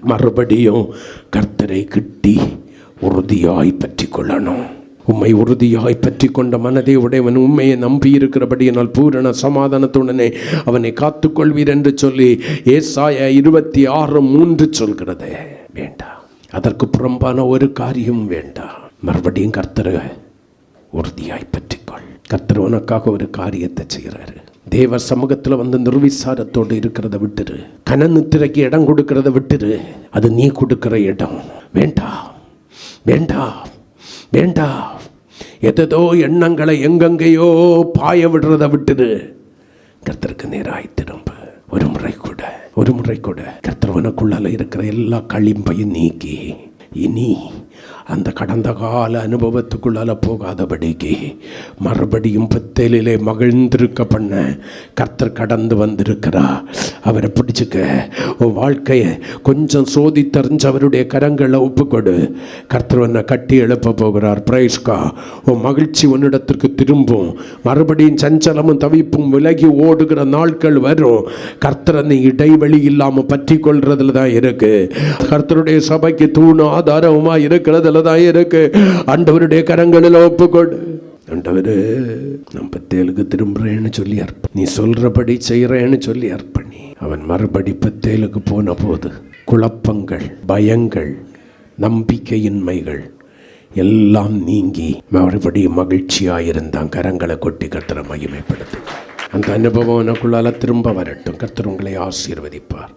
மறுபடியும் கர்த்தரை கிட்டி உறுதியாய் பற்றி கொள்ளணும். உம்மை உறுதியாய் பற்றி கொண்ட மனதை உடையவன் உண்மையை நம்பி இருக்கிறபடியினால் பூரண சமாதானத்துடனே அவனை காத்துக்கொள்வீர் என்று சொல்லி ஏசாயா 26:3 சொல்கிறது. வேண்டாம், அதற்கு புறம்பான ஒரு காரியம் வேண்டாம். மறுபடியும் கர்த்தரை உறுதியாய் பற்றிக்கொள். கர்த்தர் உனக்காக ஒரு காரியத்தை செய்கிறாரு. தேவ சமூகத்தில் வந்து நிர்விசாரத்தோடு இருக்கிறத விட்டுரு. கனநித்திரைக்கு இடம் கொடுக்கிறத விட்டுரு. அது நீ கொடுக்கிற இடம். வேண்டாம் வேண்டாம் வேண்டாம். எதோ எண்ணங்களை எங்கெங்கேயோ பாய விடுறத விட்டுடு. கர்த்தருக்கு நேராய் திரும்ப. ஒரு முறை கூட கர்த்தர் உனக்குள்ளால இருக்கிற எல்லா களிம்பையும் நீக்கி இனி அந்த கடந்த கால அனுபவத்துக்குள்ளால போகாதபடிக்கு மறுபடியும் பெத்தேலிலே மகிழ்ந்திருக்க பண்ண கர்த்தர் கடந்து வந்திருக்கிறா. அவரை பிடிச்சிக்க. உன் வாழ்க்கையை கொஞ்சம் சோதித்தறிஞ்சு அவருடைய கரங்களை ஒப்புக்கொடு. கர்த்தர் உன்னை கட்டி எழுப்ப போகிறார். பிரைஸ்கா. உன் மகிழ்ச்சி உன்னிடத்திற்கு திரும்பும். மறுபடியும் சஞ்சலமும் தவிப்பும் விலகி ஓடுகிற நாட்கள் வரும். கர்த்தரை நீ இடைவெளி இல்லாமல் பற்றி கொள்றதுல தான் இருக்கு. கர்த்தருடைய சபைக்கு தூண் ஆதாரமா இருக்கிறதுல தான் இருக்கு. ஆண்டவருடைய கரங்களில் ஒப்புக்கொடு. ஆண்டவரு, நான் பெத்தேலுக்கு திரும்புறேன்னு சொல்லி நீ சொல்றபடி செய்யறேன்னு சொல்லி அர்ப்பணி. அவன் மறுபடி பெத்தேலுக்கு போன போது குழப்பங்கள், பயங்கள், நம்பிக்கையின்மைகள் எல்லாம் நீங்கி மறுபடியும் மகிழ்ச்சியாயிருந்தான். கரங்களை கொட்டி கர்த்தரை மகிமைப்படுத்துங்க. அந்த அனுபவம் எனக்குள்ளால திரும்ப வரட்டும். கர்த்தர் உங்களை ஆசீர்வதிப்பார்.